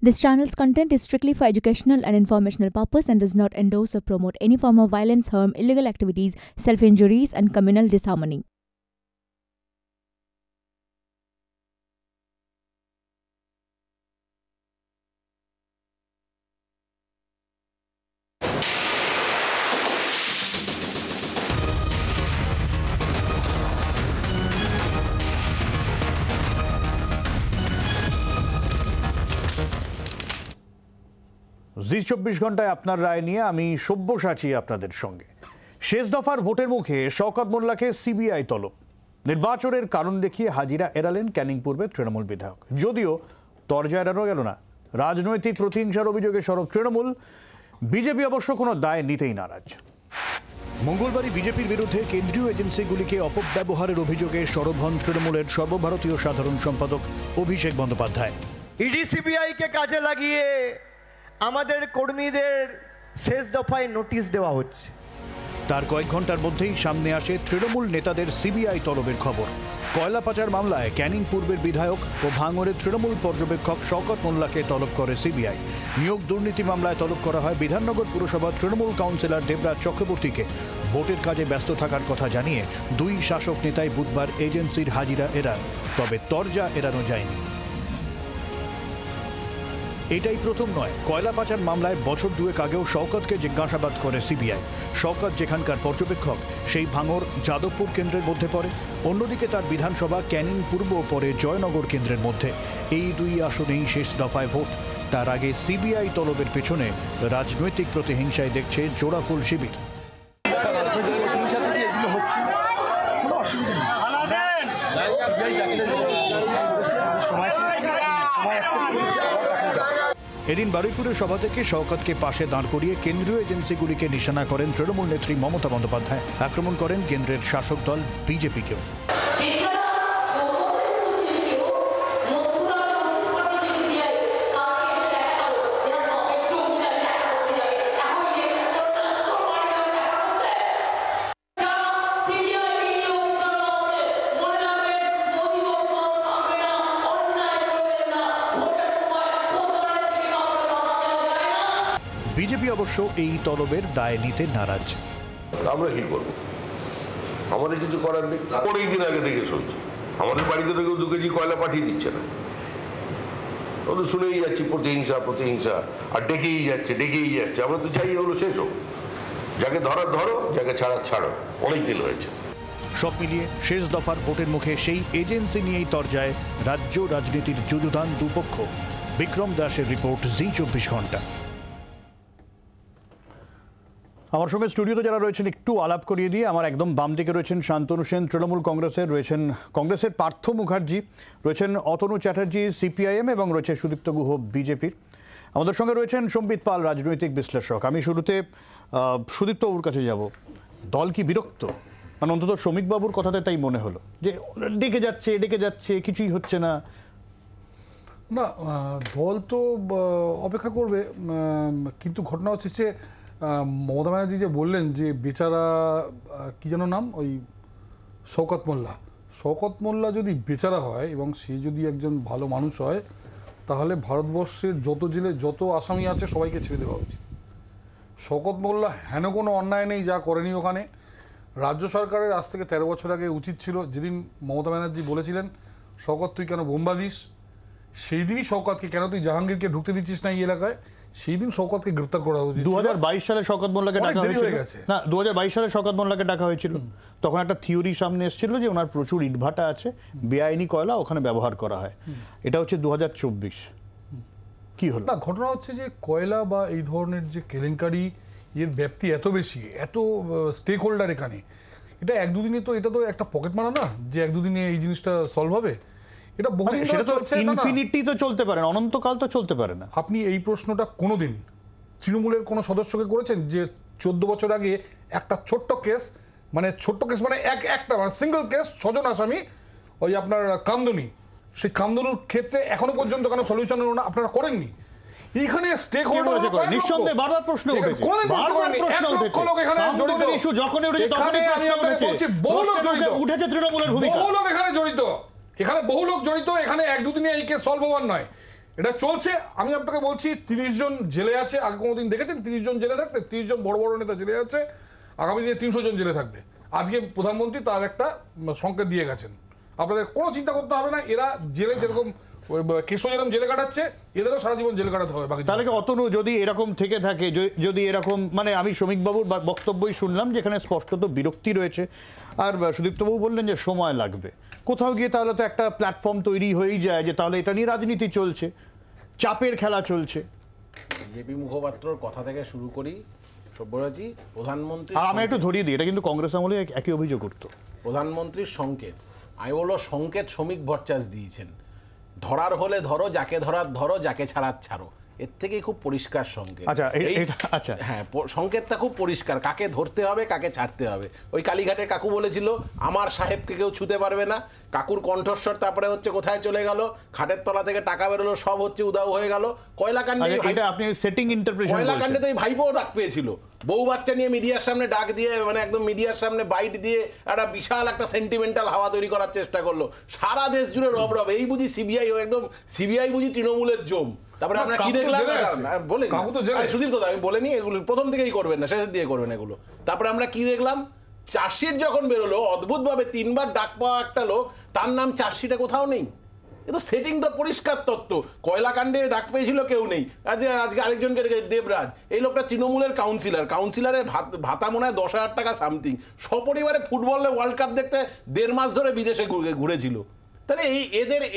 This channel's content is strictly for educational and informational purpose and does not endorse or promote any form of violence, harm, illegal activities, self-injuries, and communal disharmony. জি 24 ঘন্টায় আপনার রায় নিয়ে আমি সব্যসাচী আপনাদের সঙ্গে। শেষ দফার ভোটের মুখে শওকত মোল্লাকে সিবিআই তলব। নির্বাচনের কারণ দেখিয়ে হাজিরা এড়ালেন ক্যানিং পূর্বের তৃণমূল বিধায়ক। যদিও তরজা এড়ানো গেল না। রাজনৈতিক প্রতিহিংসার অভিযোগে সরব তৃণমূল, বিজেপি অবশ্য কোনো দায় নিতেই নারাজ। মঙ্গলবারই বিজেপির বিরুদ্ধে কেন্দ্রীয় এজেন্সিগুলিকে অপব্যবহারের অভিযোগে সরব হন তৃণমূলের সর্বভারতীয় সাধারণ সম্পাদক অভিষেক বন্দ্যোপাধ্যায়। ইডি সিবিআইকে কাজে লাগিয়ে আমাদের কর্মীদের শেষ দফায় নোটিশ দেওয়া হচ্ছে। তার কয়েক ঘন্টার মধ্যেই সামনে আসে তৃণমূল নেতাদের সিবিআই তলবের খবর। কয়লা পাচার মামলায় ক্যানিং পূর্বের বিধায়ক ও ভাঙড়ের তৃণমূল পর্যবেক্ষক শওকত মোল্লাকে তলব করে সিবিআই। নিয়োগ দুর্নীতি মামলায় তলব করা হয় বিধাননগর পুরসভার তৃণমূল কাউন্সিলর দেবরাজ চক্রবর্তীকে। ভোটের কাজে ব্যস্ত থাকার কথা জানিয়ে দুই শাসক নেতাই বুধবার এজেন্সির হাজিরা এড়ান। তবে তরজা এড়ানো যায়নি। এটাই প্রথম নয়। কয়লা পাচার মামলায় বছর দুয়েক আগেও শওকতকে জিজ্ঞাসাবাদ করে সিবিআই। শওকত যেখানকার পর্যবেক্ষক, সেই ভাঙড় যাদবপুর কেন্দ্রের মধ্যে পড়ে। অন্যদিকে তার বিধানসভা ক্যানিং পূর্ব পড়ে জয়নগর কেন্দ্রের মধ্যে। এই দুই আসনেই শেষ দফায় ভোট। তার আগে সিবিআই তলবের পেছনে রাজনৈতিক প্রতিহিংসায় দেখছে জোড়াফুল শিবির। এদিন বারুইপুরের সভা থেকে শওকতকে পাশে দাঁড় করিয়ে কেন্দ্রীয় এজেন্সিগুলিকে নিশানা করেন তৃণমূল নেত্রী মমতা বন্দ্যোপাধ্যায়। আক্রমণ করেন কেন্দ্রের শাসক দল বিজেপিকেও। বিজেপি অবশ্য এই তলবের দায় নিতে নারাজ। আমরা কি করবো? আমাদের কিছু করার নেই। অনেক দিন আগে থেকে শুনছি আমাদের বাড়িতে কেউ 2 কেজি কয়লা পাঠিয়ে দিচ্ছে না। ও তো শুনেই যাচ্ছি প্রতিহিংসা প্রতিহিংসা, আর ডেকেই যাচ্ছে। আমরা তো চাই হলো শেষ হোক। যাকে ধরার ধরো, যাকে ছাড়ার ছাড়ো। অনেক দিন হয়েছে। সব মিলিয়ে শেষ দফার ভোটের মুখে সেই এজেন্সি নিয়েই তরজায় রাজ্য রাজনীতির যুযুধান দুপক্ষ। বিক্রম দাসের রিপোর্ট, জি 24 ঘন্টা। আমার সঙ্গে স্টুডিওতে যারা রয়েছেন একটু আলাপ করিয়ে দিয়ে, আমার একদম বাম দিকে রয়েছেন শান্তনু সেন তৃণমূল কংগ্রেসের, রয়েছেন কংগ্রেসের পার্থ মুখার্জি, রয়েছেন অতনু চ্যাটার্জি সিপিআইএম এবং রয়েছে সুদীপ্ত গুহ বিজেপির। আমাদের সঙ্গে রয়েছেন সম্বিত পাল রাজনৈতিক বিশ্লেষক। আমি শুরুতে সুদীপ্তবাবুর কাছে যাব। দল কি বিরক্ত? মানে অন্তত শ্রমিকবাবুর কথাতে তাই মনে হলো যে ডেকে যাচ্ছে কিছুই হচ্ছে না। না, দল তো অপেক্ষা করবে, কিন্তু ঘটনা হচ্ছে যে মমতা ব্যানার্জি যে বললেন যে বেচারা কি যেন নাম, ওই শওকত মোল্লা যদি বেচারা হয় এবং সে যদি একজন ভালো মানুষ হয়, তাহলে ভারতবর্ষের যত জেলে যত আসামি আছে সবাইকে ছেড়ে দেওয়া উচিত। শওকত মোল্লা হেন কোনো অন্যায় নেই যা করেনি ওখানে। রাজ্য সরকারের আজ থেকে 13 বছর আগে উচিত ছিল, যেদিন মমতা ব্যানার্জি বলেছিলেন শওকত তুই কেন বোম্বা দিস, সেই দিনই শওকতকে, কেন তুই জাহাঙ্গীরকে ঢুকতে দিচ্ছিস না এই এলাকায়, সেই দিন শওকতকে গ্রেফতার করা উচিত। 2022 সালে শওকত মোল্লাকে ডাকা হয়েছিল। না, 2022 সালে শওকত মোল্লাকে ডাকা হয়েছিল। তখন একটা থিওরি সামনে এসেছিল যে ওনার প্রচুর ইটভাটা আছে, বেআইনি কয়লা ওখানে ব্যবহার করা হয়। এটা হচ্ছে 2024। কি হলো? না, ঘটনা হচ্ছে যে কয়লা বা এই ধরনের যে কেলেঙ্কারি, এর ব্যাপ্তি এত বেশি, এত স্টেক হোল্ডার এখানে, এটা 1-2 দিনে তো, এটা তো একটা পকেট মারা না যে 1-2 দিনে এই জিনিসটা সলভ হবে। এটা বহুদিন ইনফিনিটি তো চলতে পারে না, অনন্তকাল তো চলতে পারে না। আপনি এই প্রশ্নটা কোনোদিন তৃণমূলের কোনো সদস্যকে করেছেন যে 14 বছর আগে একটা ছোট্ট কেস মানে একটা সিঙ্গেল কেস, 6 জন আসামি, ওই আপনার কামদুনি, সেই কামদুনির ক্ষেত্রে এখনো পর্যন্ত কেন সলিউশন হলো না? আপনারা করেননি। এইখানে স্টেক হোল্ডার নিঃসন্দেহে বারবার প্রশ্ন উঠেছে, উঠেছে তৃণমূলের ভূমিকা। বহু লোক এখানে জড়িত, এখানে বহু লোক জড়িত। এখানে 1-2 দিনে এই কেস সলভ হওয়ার নয়। এটা চলছে। আমি আপনাকে বলছি 30 জন জেলে আছে, আগে কোনোদিন দেখেছেন 30 জন জেলে থাকতে? 30 জন বড় বড় নেতা জেলে আছে, আগামী দিনে 300 জন জেলে থাকবে। আজকে প্রধানমন্ত্রী তার একটা সংকেত দিয়ে গেছেন। আপনাদের কোনো চিন্তা করতে হবে না, এরা জেলে যেরকম কেশো যেরকম জেলে কাটাচ্ছে, এদেরও সারা জীবন জেলে কাটাতে হবে। বাকি তাহলে অতনু যদি এরকম থেকে থাকে, যদি এরকম, মানে আমি শ্রমিকবাবুর বক্তব্যই শুনলাম যেখানে স্পষ্টত বিরক্তি রয়েছে, আর সুদীপ্তবাবু বললেন যে সময় লাগবে। কোথাও গিয়ে তাহলে তো একটা প্ল্যাটফর্ম তৈরি হয়েই যায় যে তাহলে এটা নিয়ে রাজনীতি চলছে, চাপের খেলা চলছে। বিজেপি মুখপাত্রর কথা থেকে শুরু করি, সব্যসাচী প্রধানমন্ত্রী, আর আমি একটু ধরিয়ে দিই, এটা কিন্তু কংগ্রেস আমলে একই অভিযোগ করতো। প্রধানমন্ত্রীর সংকেত, আমি বলবো সংকেত শ্রমিক ভট্টাচার্য দিয়েছেন, ধরার হলে ধরো, যাকে ধরার ধরো, যাকে ছাড়ার ছাড়ো। এর থেকে খুব পরিষ্কার সংকেত। আচ্ছা, আচ্ছা, হ্যাঁ, সংকেতটা খুব পরিষ্কার, কাকে ধরতে হবে, কাকে ছাড়তে হবে। ওই কালীঘাটের কাকু বলেছিল আমার সাহেবকে কেউ ছুতে পারবে না, কাকুর কণ্ঠস্বর তারপরে হচ্ছে কোথায় চলে গেল, খাটের তলা থেকে টাকা বেরোলো, সব হচ্ছে উদাও হয়ে গেল। কয়লাকাণ্ডে, এটা আপনি সেটিং ইন্টারপ্রিটেশন বলছেন। কয়লাকাণ্ডে তো এই ভাইপোও ডাক পেয়েছিল, বউ বাচ্চা নিয়ে মিডিয়ার সামনে ডাক দিয়ে, মানে একদম মিডিয়ার সামনে বাইট দিয়ে একটা বিশাল একটা সেন্টিমেন্টাল হাওয়া তৈরি করার চেষ্টা করলো। সারা দেশ জুড়ে রব রব, এই বুঝি সিবিআই, একদম সিবিআই বুঝি তৃণমূলের জম। তারপরে আমরা কি দেখলাম, বলে সুদীপ দাদা আমি বলিনি, এগুলো প্রথম থেকেই করবেন না, শেষের দিয়ে করবেন এগুলো। তারপরে আমরা কি দেখলাম, চার্জশিট যখন বেরোলো, অদ্ভুতভাবে 3 বার ডাক পাওয়া একটা লোক, তার নাম চার্জশিটে কোথাও নেই। এ তো সেটিং তো পরিষ্কার তত্ত্ব। কয়লাকাণ্ডে ডাক পেয়েছিল কেউ নেই, আজকে আরেকজনকে দেবরাজ, এই লোকটা তৃণমূলের কাউন্সিলরের ভাতা মনে হয় 10,000 টাকা সামথিং, সপরিবারে ফুটবলে ওয়ার্ল্ড কাপ দেখতে 1.5 মাস ধরে বিদেশে ঘুরেছিল। তাহলে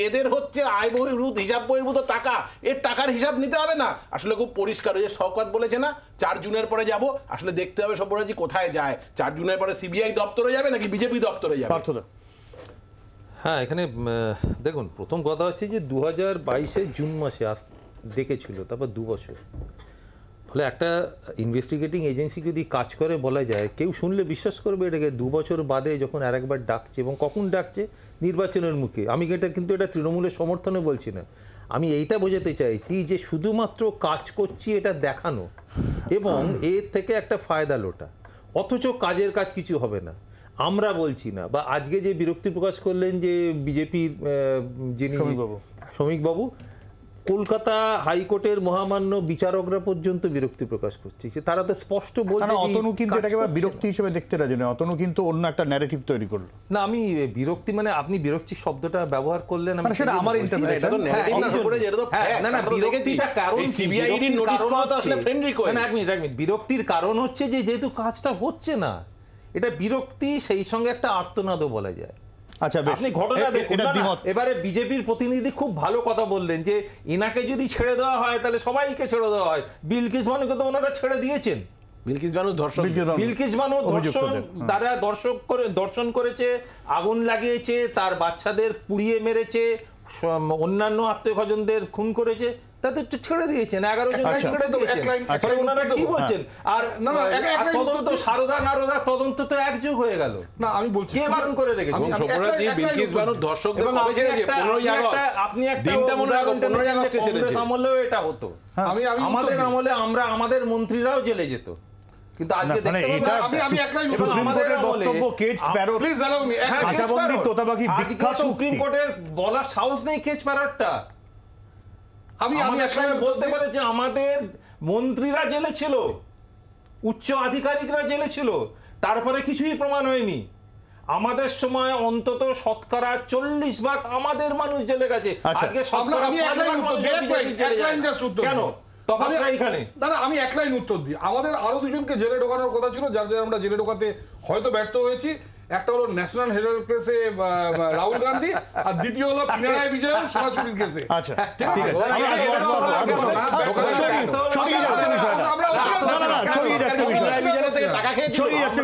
এদের হচ্ছে আয় বহির্ভূত, হিসাব বহির্ভূত টাকা, এর টাকার হিসাব নিতে হবে না। আসলে খুব পরিষ্কার, ওই যে শওকত বলেছে না 4 জুনের পরে যাব, আসলে দেখতে হবে সব্যসাচী কোথায় যায়। 4 জুনের পরে সিবিআই দপ্তরে যাবে নাকি বিজেপি দপ্তরে যাবে? হ্যাঁ, এখানে দেখুন, প্রথম কথা হচ্ছে যে 2022 জুন মাসে দেখেছিল, তারপর 2 বছর। ফলে একটা ইনভেস্টিগেটিং এজেন্সি যদি কাজ করে, বলা যায় কেউ শুনলে বিশ্বাস করবে এটাকে 2 বছর বাদে যখন আরেকবার ডাকছে, এবং কখন ডাকছে, নির্বাচনের মুখে। আমি কিন্তু এটা তৃণমূলের সমর্থনে বলছি না, আমি এইটা বোঝাতে চাইছি যে শুধুমাত্র কাজ করছি এটা দেখানো, এবং এর থেকে একটা ফায়দা লোটা, অথচ কাজের কাজ কিছু হবে না। আমরা বলছি না, বা আজকে যে বিরক্তি প্রকাশ করলেন যে বিজেপির যিনি শ্রমিকবাবু, কলকাতা হাইকোর্টের মহামান্য বিচারকরা পর্যন্ত বিরক্তি প্রকাশ করছে, তারা তো স্পষ্ট বলছে। অতনু কিন্তু এটাকে বিরক্তি হিসেবে দেখতে রাজি না, অতনু কিন্তু অন্য একটা ন্যারেটিভ তৈরি করলো। না, আমি বিরক্তি, মানে আপনি বিরক্তি শব্দটা ব্যবহার করলেন, আমি সেটা আমার ইন্টারপ্রিটেশন। না না, বিরক্তিটা কারণ সিবিআইডি নোটিশ পাওয়া তো আসলে ফ্রেন্ড রিকোয়েস্ট। এক মিনিট, বিরক্তির কারণ হচ্ছে যে যেহেতু কাজটা হচ্ছে না, এটা বিরক্তি, সেই সঙ্গে একটা আর্তনাদও বলা যায়। আচ্ছা, আপনি ঘটনা দেখুন। এবারে বিজেপির প্রতিনিধি খুব ভালো কথা বললেন যে ইনাকে যদি ছেড়ে দেওয়া হয় তাহলে সবাইকে ছেড়ে দেওয়া হয়। বিলকিস বানুকে তো ওনারা ছেড়ে দিয়েছেন। বিলকিস বানু ধর্ষণ, তারা দর্শন করেছে, আগুন লাগিয়েছে, তার বাচ্চাদের পুড়িয়ে মেরেছে, অন্যান্য আত্মীয়স্বজনদের খুন করেছে, তাদের ছেড়ে দিয়েছেন, 11 জন ছেড়ে দিয়েছেন। ওনারা কি বলছেন? আর তদন্ত, সারদা নারদা তদন্ত তো একযোগ হয়ে গেল। না, আমি বলছি কে বারণ করে রেখেছেন? বিলকিস বানুর ধর্ষকদের কবে ছেড়েছে? 15ই আগস্ট। আপনি একটা কংগ্রেস আমলেও এটা হতো, আমাদের আমলে আমাদের মন্ত্রীরাও জেলে যেত, কিন্তু আজকে সুপ্রিম কোর্টের বলার সাহস নেই কেচ প্যারটটা। আমি বলতে পারি আমাদের মন্ত্রীরা জেলে ছিল, উচ্চ আধিকারিকরা জেলে ছিল, তারপরে কিছুই প্রমাণ হয়নি। আমাদের সময় অন্তত শতকরা 40% আমাদের মানুষ জেলে গেছে। আজকে কেন? দাদা, আমি এক লাইন উত্তর দিই। আমাদের আরো 2 জনকে জেলে ঢোকানোর কথা ছিল, যাদের আমরা জেলে ঢোকাতে হয়তো ব্যর্থ হয়েছি। একটা হলো ন্যাশনাল হেরাল্ড প্রেসে রাহুল গান্ধী, আর দ্বিতীয় হলো পিনারাই বিজয়ন সোনাচুরির কেসে। আচ্ছা, ঠিক আছে, ছড়িয়ে যাচ্ছে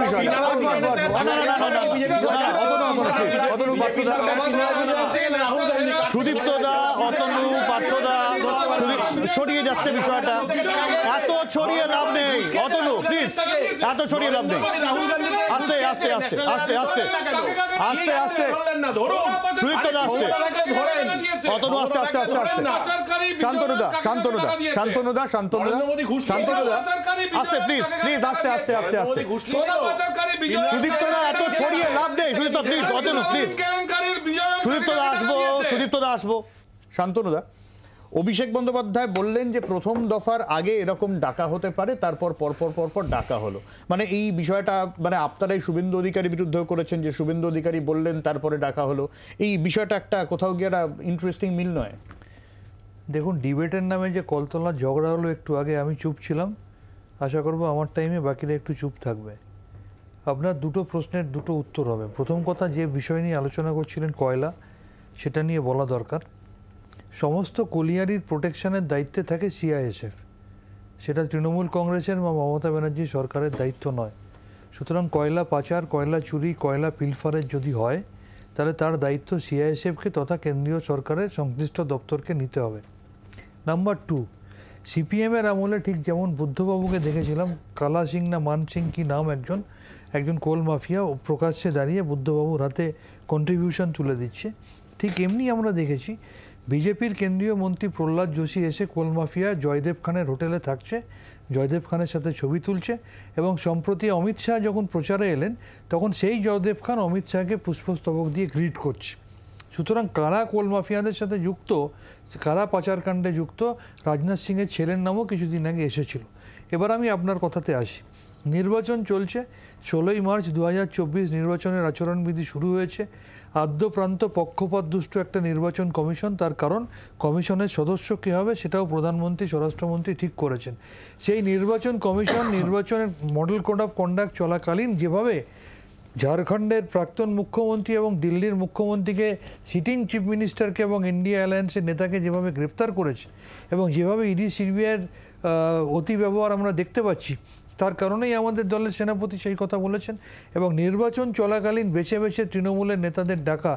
সুদীপ্তদা, অতনু, পার্থদা, ছড়িয়ে যাচ্ছে বিষয়টা। এত ছড়িয়ে লাভ নেই অতনু, প্লিজ, এত ছড়িয়ে লাভ নেই। আস্তে আস্তে আস্তে আস্তে আস্তে আস্তে আস্তে সুদীপ্তদা, আস্তে অতনু, আস্তে আস্তে আস্তে আস্তে শান্তনুদা, শান্তনুদা, শান্তনুদা, শান্তনুদা, শান্তনুদা, আস্তে, প্লিজ প্লিজ, আস্তে আস্তে আস্তে আস্তে। সুদীপ্তদা, এত ছড়িয়ে লাভ নেই। সুদীপ্তা, প্লিজ, অতনু, প্লিজ, সুদীপ্তদা আসবো, সুদীপ্তদা আসবো। শান্তনুদা, অভিষেক বন্দ্যোপাধ্যায় বললেন যে প্রথম দফার আগে এরকম ডাকা হতে পারে, তারপর পরপর ডাকা হলো। মানে এই বিষয়টা মানে আপনারাই শুভেন্দু অধিকারীর বিরুদ্ধেও করেছেন যে শুভেন্দু অধিকারী বললেন তারপরে ডাকা হলো, এই বিষয়টা একটা কোথাও গিয়ে একটা ইন্টারেস্টিং মিল নয়? দেখুন, ডিবেটের নামে যে কলতলার ঝগড়া হলো একটু আগে, আমি চুপ ছিলাম, আশা করবো আমার টাইমে বাকিরা একটু চুপ থাকবে। আপনার দুটো প্রশ্নের দুটো উত্তর হবে। প্রথম কথা, যে বিষয় নিয়ে আলোচনা করছিলেন কয়লা, সেটা নিয়ে বলা দরকার। সমস্ত কলিয়ারির প্রোটেকশনের দায়িত্বে থাকে সিআইএসএফ, সেটা তৃণমূল কংগ্রেসের বা মমতা ব্যানার্জি সরকারের দায়িত্ব নয়। সুতরাং কয়লা পাচার, কয়লা চুরি, কয়লা পিলফারের যদি হয় তাহলে তার দায়িত্ব সিআইএসএফকে তথা কেন্দ্রীয় সরকারের সংশ্লিষ্ট দপ্তরকে নিতে হবে। নাম্বার 2, সিপিএমের আমলে ঠিক যেমন বুদ্ধবাবুকে দেখেছিলাম, কালা সিং না মান সিং কি নাম, একজন কোল মাফিয়া প্রকাশ্যে দাঁড়িয়ে বুদ্ধবাবুর হাতে কন্ট্রিবিউশন তুলে দিচ্ছে, ঠিক এমনি আমরা দেখেছি বিজেপির কেন্দ্রীয় মন্ত্রী প্রহ্লাদ যোশী এসে কোল মাফিয়া জয়দেব খানের হোটেলে থাকছে, জয়দেব খানের সাথে ছবি তুলছে, এবং সম্প্রতি অমিত শাহ যখন প্রচারে এলেন তখন সেই জয়দেব খান অমিত শাহকে পুষ্পস্তবক দিয়ে গ্রিট করছে। সুতরাং কারা কোল মাফিয়াদের সাথে যুক্ত, কারা পাচারকাণ্ডে যুক্ত, রাজনাথ সিংয়ের ছেলের নামও কিছুদিন আগে এসেছিল। এবার আমি আপনার কথাতে আসি। নির্বাচন চলছে, 16ই মার্চ 2024 নির্বাচনের আচরণবিধি শুরু হয়েছে। আদ্যপ্রান্ত পক্ষপাত দুষ্ট একটা নির্বাচন কমিশন, তার কারণ কমিশনের সদস্য কে হবে সেটাও প্রধানমন্ত্রী স্বরাষ্ট্রমন্ত্রী ঠিক করেছেন। সেই নির্বাচন কমিশন নির্বাচনের মডেল কোড অফ কন্ডাক্ট চলাকালীন যেভাবে ঝাড়খণ্ডের প্রাক্তন মুখ্যমন্ত্রী এবং দিল্লির মুখ্যমন্ত্রীকে, সিটিং চিফ মিনিস্টারকে এবং ইন্ডিয়া অ্যালায়েন্সের নেতাকে যেভাবে গ্রেপ্তার করেছে এবং যেভাবে ইডি সিবিআইয়ের অতি ব্যবহার আমরা দেখতে পাচ্ছি, তার কারণেই আমাদের দলের সেনাপতি সেই কথা বলেছেন। এবং নির্বাচন চলাকালীন বেছে বেছে তৃণমূলের নেতাদের ডাকা,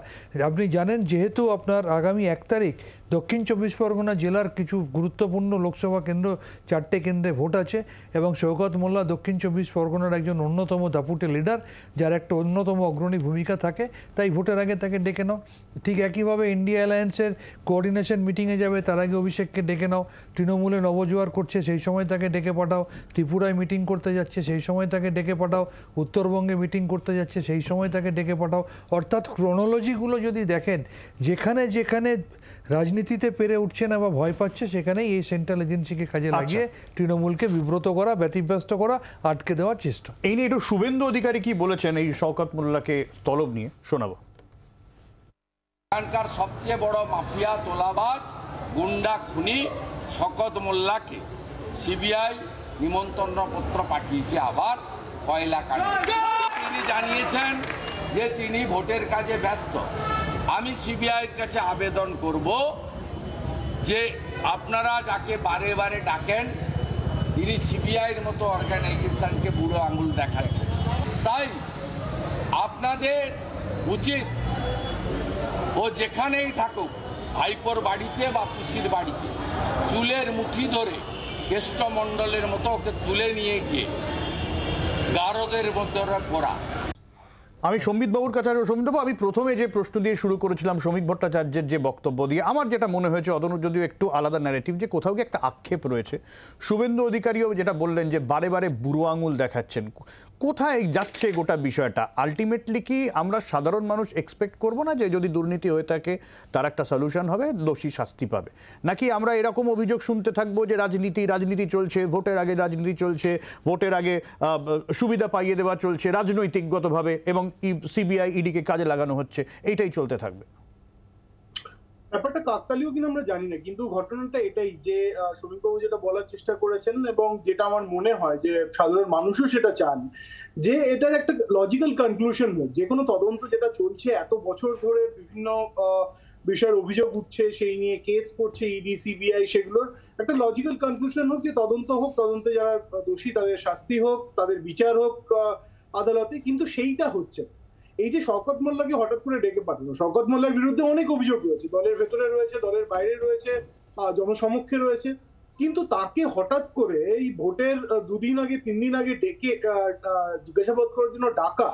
আপনি জানেন যেহেতু আপনার আগামী 1 তারিখ দক্ষিণ 24 পরগনা জেলার কিছু গুরুত্বপূর্ণ লোকসভা কেন্দ্র, 4টে কেন্দ্রে ভোট আছে, এবং শওকত মোল্লা দক্ষিণ 24 পরগনার একজন অন্যতম দাপুটে লিডার, যার একটা অন্যতম অগ্রণী ভূমিকা থাকে, তাই ভোটের আগে তাকে ডেকে নাও। ঠিক একইভাবে ইন্ডিয়া অ্যালায়েন্সের কোঅর্ডিনেশন মিটিংয়ে যাবে, তার আগে অভিষেককে ডেকে নাও। তৃণমূলে নবজোয়ার করছে, সেই সময় তাকে ডেকে পাঠাও। ত্রিপুরায় মিটিং করতে যাচ্ছে, সেই সময় তাকে ডেকে পাঠাও। উত্তরবঙ্গে মিটিং করতে যাচ্ছে, সেই সময় তাকে ডেকে পাঠাও। অর্থাৎ ক্রোনোলজিগুলো যদি দেখেন, যেখানে যেখানে রাজনীতিতে পেরে উঠছে না বা ভয় পাচ্ছে, সেখানেই এই সেন্ট্রাল এজেন্সিকে কাজে লাগিয়ে তৃণমূলকে বিব্রত করা, ব্যতিব্যস্ত করা, আটকে দেওয়ার চেষ্টা। এই নিয়ে একটু শুভেন্দু অধিকারী কি বলেছেন এই শওকত মোল্লাকে তলব নিয়ে শোনাবো। এখানকার সবচেয়ে বড় মাফিয়া, তোলাবাজ, গুন্ডা, খুনি শওকত মোল্লাকে সিবিআই নিমন্ত্রণপত্র পাঠিয়েছে আবার কয়লা কাণ্ডে। তিনি জানিয়েছেন যে তিনি ভোটের কাজে ব্যস্ত। আমি সিবিআইয়ের কাছে আবেদন করব যে আপনারা যাকে বারে বারে ডাকেন, তিনি সিবিআইয়ের মতো অর্গানাইজেশনকে বুড়ো আঙুল দেখাচ্ছেন। তাই আপনাদের উচিত ও যেখানেই থাকুক, ভাইপোর বাড়িতে বা পিসির বাড়িতে, চুলের মুঠি ধরে কেষ্টমণ্ডলের মতো ওকে তুলে নিয়ে গিয়ে গারদের মধ্যে করা। আমি সম্বিত বাবুর কাছে আসবো। সম্বিত বাবু, আমি প্রথমে যে প্রশ্ন দিয়ে শুরু করেছিলাম শ্রমিক ভট্টাচার্যের যে বক্তব্য দিয়ে, আমার যেটা মনে হয়েছে অদনু যদিও একটু আলাদা ন্যারেটিভ, যে কোথাও কি একটা আক্ষেপ রয়েছে। শুভেন্দু অধিকারীও যেটা বললেন যে বারে বারে বুড়ো আঙুল দেখাচ্ছেন, কোথায় যাচ্ছে গোটা বিষয়টা? আলটিমেটলি কি আমরা সাধারণ মানুষ এক্সপেক্ট করব না যে যদি দুর্নীতি হয়ে থাকে তার একটা সলিউশন হবে, দোষী শাস্তি পাবে? নাকি আমরা এরকম অভিযোগ শুনতে থাকবো যে রাজনীতি চলছে, ভোটের আগে রাজনীতি চলছে, ভোটের আগে সুবিধা পাইয়ে দেওয়া চলছে রাজনৈতিকগতভাবে, এবং সিবিআই ইডিকে কাজে লাগানো হচ্ছে, এইটাই চলতে থাকবে? ব্যাপারটা কাকতালীয় কিনা আমরা জানি না, কিন্তু ঘটনাটা এটাই যে শ্রমিকবাবু যেটা বলার চেষ্টা করেছেন, এবং যেটা আমার মনে হয় যে সাধারণ মানুষও সেটা চান, যে এটার একটা লজিক্যাল কনক্লুশন হোক। যে কোনো তদন্ত যেটা চলছে এত বছর ধরে, বিভিন্ন বিষয়ের অভিযোগ উঠছে, সেই নিয়ে কেস করছে ইডি সিবিআই, সেগুলোর একটা লজিক্যাল কনক্লুশন হোক, যে তদন্ত হোক, তদন্তে যারা দোষী তাদের শাস্তি হোক, তাদের বিচার হোক আদালতে, কিন্তু সেইটা হচ্ছে। এই যে শওকত মোল্লাকে হঠাৎ করে ডেকে পাঠানো, শওকত মোল্লার বিরুদ্ধে অনেক অভিযোগ রয়েছে, দলের ভেতরে রয়েছে, দলের বাইরে রয়েছে, জনসমক্ষে রয়েছে, কিন্তু তাকে হঠাৎ করে এই ভোটের 2 দিন আগে 3 দিন আগে ডেকে জিজ্ঞাসাবাদ করার জন্য ডাকা,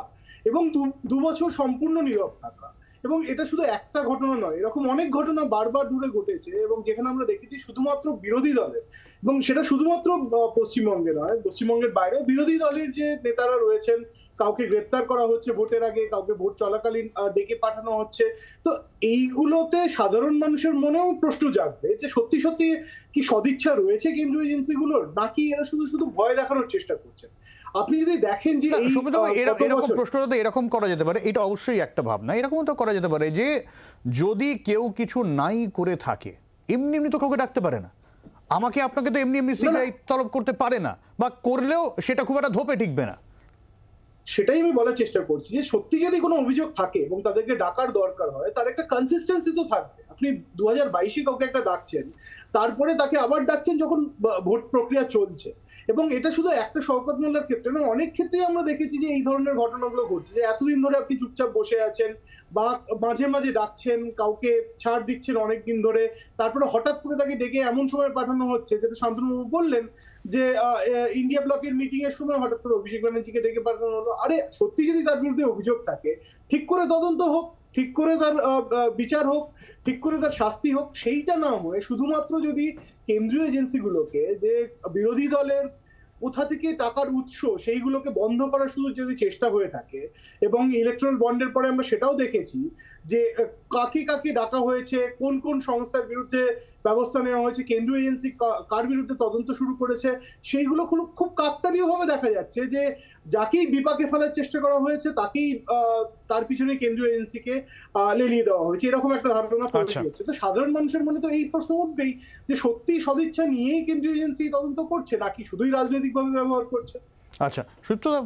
এবং 2 বছর সম্পূর্ণ নীরব থাকা। এবং এটা শুধু একটা ঘটনা নয়, এরকম অনেক ঘটনা বারবার ধরে ঘটেছে, এবং যেখানে আমরা দেখেছি শুধুমাত্র বিরোধী দলের, এবং সেটা শুধুমাত্র পশ্চিমবঙ্গে নয়, পশ্চিমবঙ্গের বাইরে বিরোধী দলের যে নেতারা রয়েছেন, কাউকে গ্রেপ্তার করা হচ্ছে ভোটের আগে, কাউকে ভোট চলাকালীন ডেকে পাঠানো হচ্ছে। তো এইগুলোতে সাধারণ মানুষের মনেও প্রশ্ন জাগবে যে সত্যি সত্যি কি সদিচ্ছা রয়েছে কেন্দ্রীয় এজেন্সিগুলোর, নাকি এরা শুধু শুধু ভয় দেখানোর চেষ্টা করছেন। আপনি যদি দেখেন যে এরকম প্রশ্নটা তো এরকম করা যেতে পারে, এটা অবশ্যই একটা ভাবনা, এরকম তো করা যেতে পারে যে যদি কেউ কিছু নাই করে থাকে এমনি এমনি তো কাউকে ডাকতে পারে না, আমাকে আপনাকে তো এমনি এমনি সিবিআই তলব করতে পারে না, বা করলেও সেটা খুব একটা ধোপে টিকবে না। সেটাই আমি বলার চেষ্টা করছি যে সত্যি যদি কোনো অভিযোগ থাকে এবং তাদেরকে ডাকার দরকার হয়, তার একটা কনসিস্টেন্সি তো থাকবে। আপনি 2022-এ কাউকে একটা ডাকছেন, তারপরে তাকে আবার ডাকছেন যখন ভোট প্রক্রিয়া চলছে। এবং এটা শুধু একটা শওকত মোল্লার ক্ষেত্রে না, অনেক ক্ষেত্রেই আমরা দেখেছি যে এই ধরনের ঘটনাগুলো ঘটছে, যে এতদিন ধরে আপনি চুপচাপ বসে আছেন বা মাঝে মাঝে ডাকছেন, কাউকে ছাড় দিচ্ছেন অনেকদিন ধরে, তারপরে হঠাৎ করে তাকে ডেকে এমন সময় পাঠানো হচ্ছে, যেটা শান্তনুবাবু বললেন যে ইন্ডিয়া ব্লকের মিটিং এর সময় হঠাৎ করে অভিষেক ব্যানার্জিকে ডেকে পাঠানো হলো। আরে সত্যি যদি তার বিরুদ্ধে অভিযোগ থাকে, ঠিক করে তদন্ত হোক, ঠিক করে তার বিচার হোক, ঠিক করে তার শাস্তি হোক। সেইটা না হয়ে শুধুমাত্র যদি কেন্দ্রীয় এজেন্সিগুলোকে, যে বিরোধী দলের কোথা থেকে টাকার উৎস সেইগুলোকে বন্ধ করার শুধু যদি চেষ্টা হয়ে থাকে, এবং ইলেকট্রাল বন্ডের পরে আমরা সেটাও দেখেছি যে কাকে কাকে ডাকা হয়েছে, কোন কোন সংস্থার বিরুদ্ধে ব্যবস্থা নেওয়া হয়েছে, কেন্দ্রীয় এজেন্সি কার বিরুদ্ধে তদন্ত শুরু করেছে, সেইগুলো খুব কাকতালীয়ভাবে দেখা যাচ্ছে যে যাকেই বিপাকে ফেলার চেষ্টা করা হয়েছে তাকেই তার পিছনে কেন্দ্রীয় এজেন্সিকে লেলিয়ে দেওয়া হয়েছে, এরকম একটা ধারণা তৈরি হচ্ছে। তো সাধারণ মানুষের মনে তো এই প্রশ্ন উঠবেই যে সত্যি সদিচ্ছা নিয়েই কেন্দ্রীয় এজেন্সি তদন্ত করছে, নাকি শুধুই রাজনৈতিকভাবে ব্যবহার করছে। আচ্ছা, সুতরাং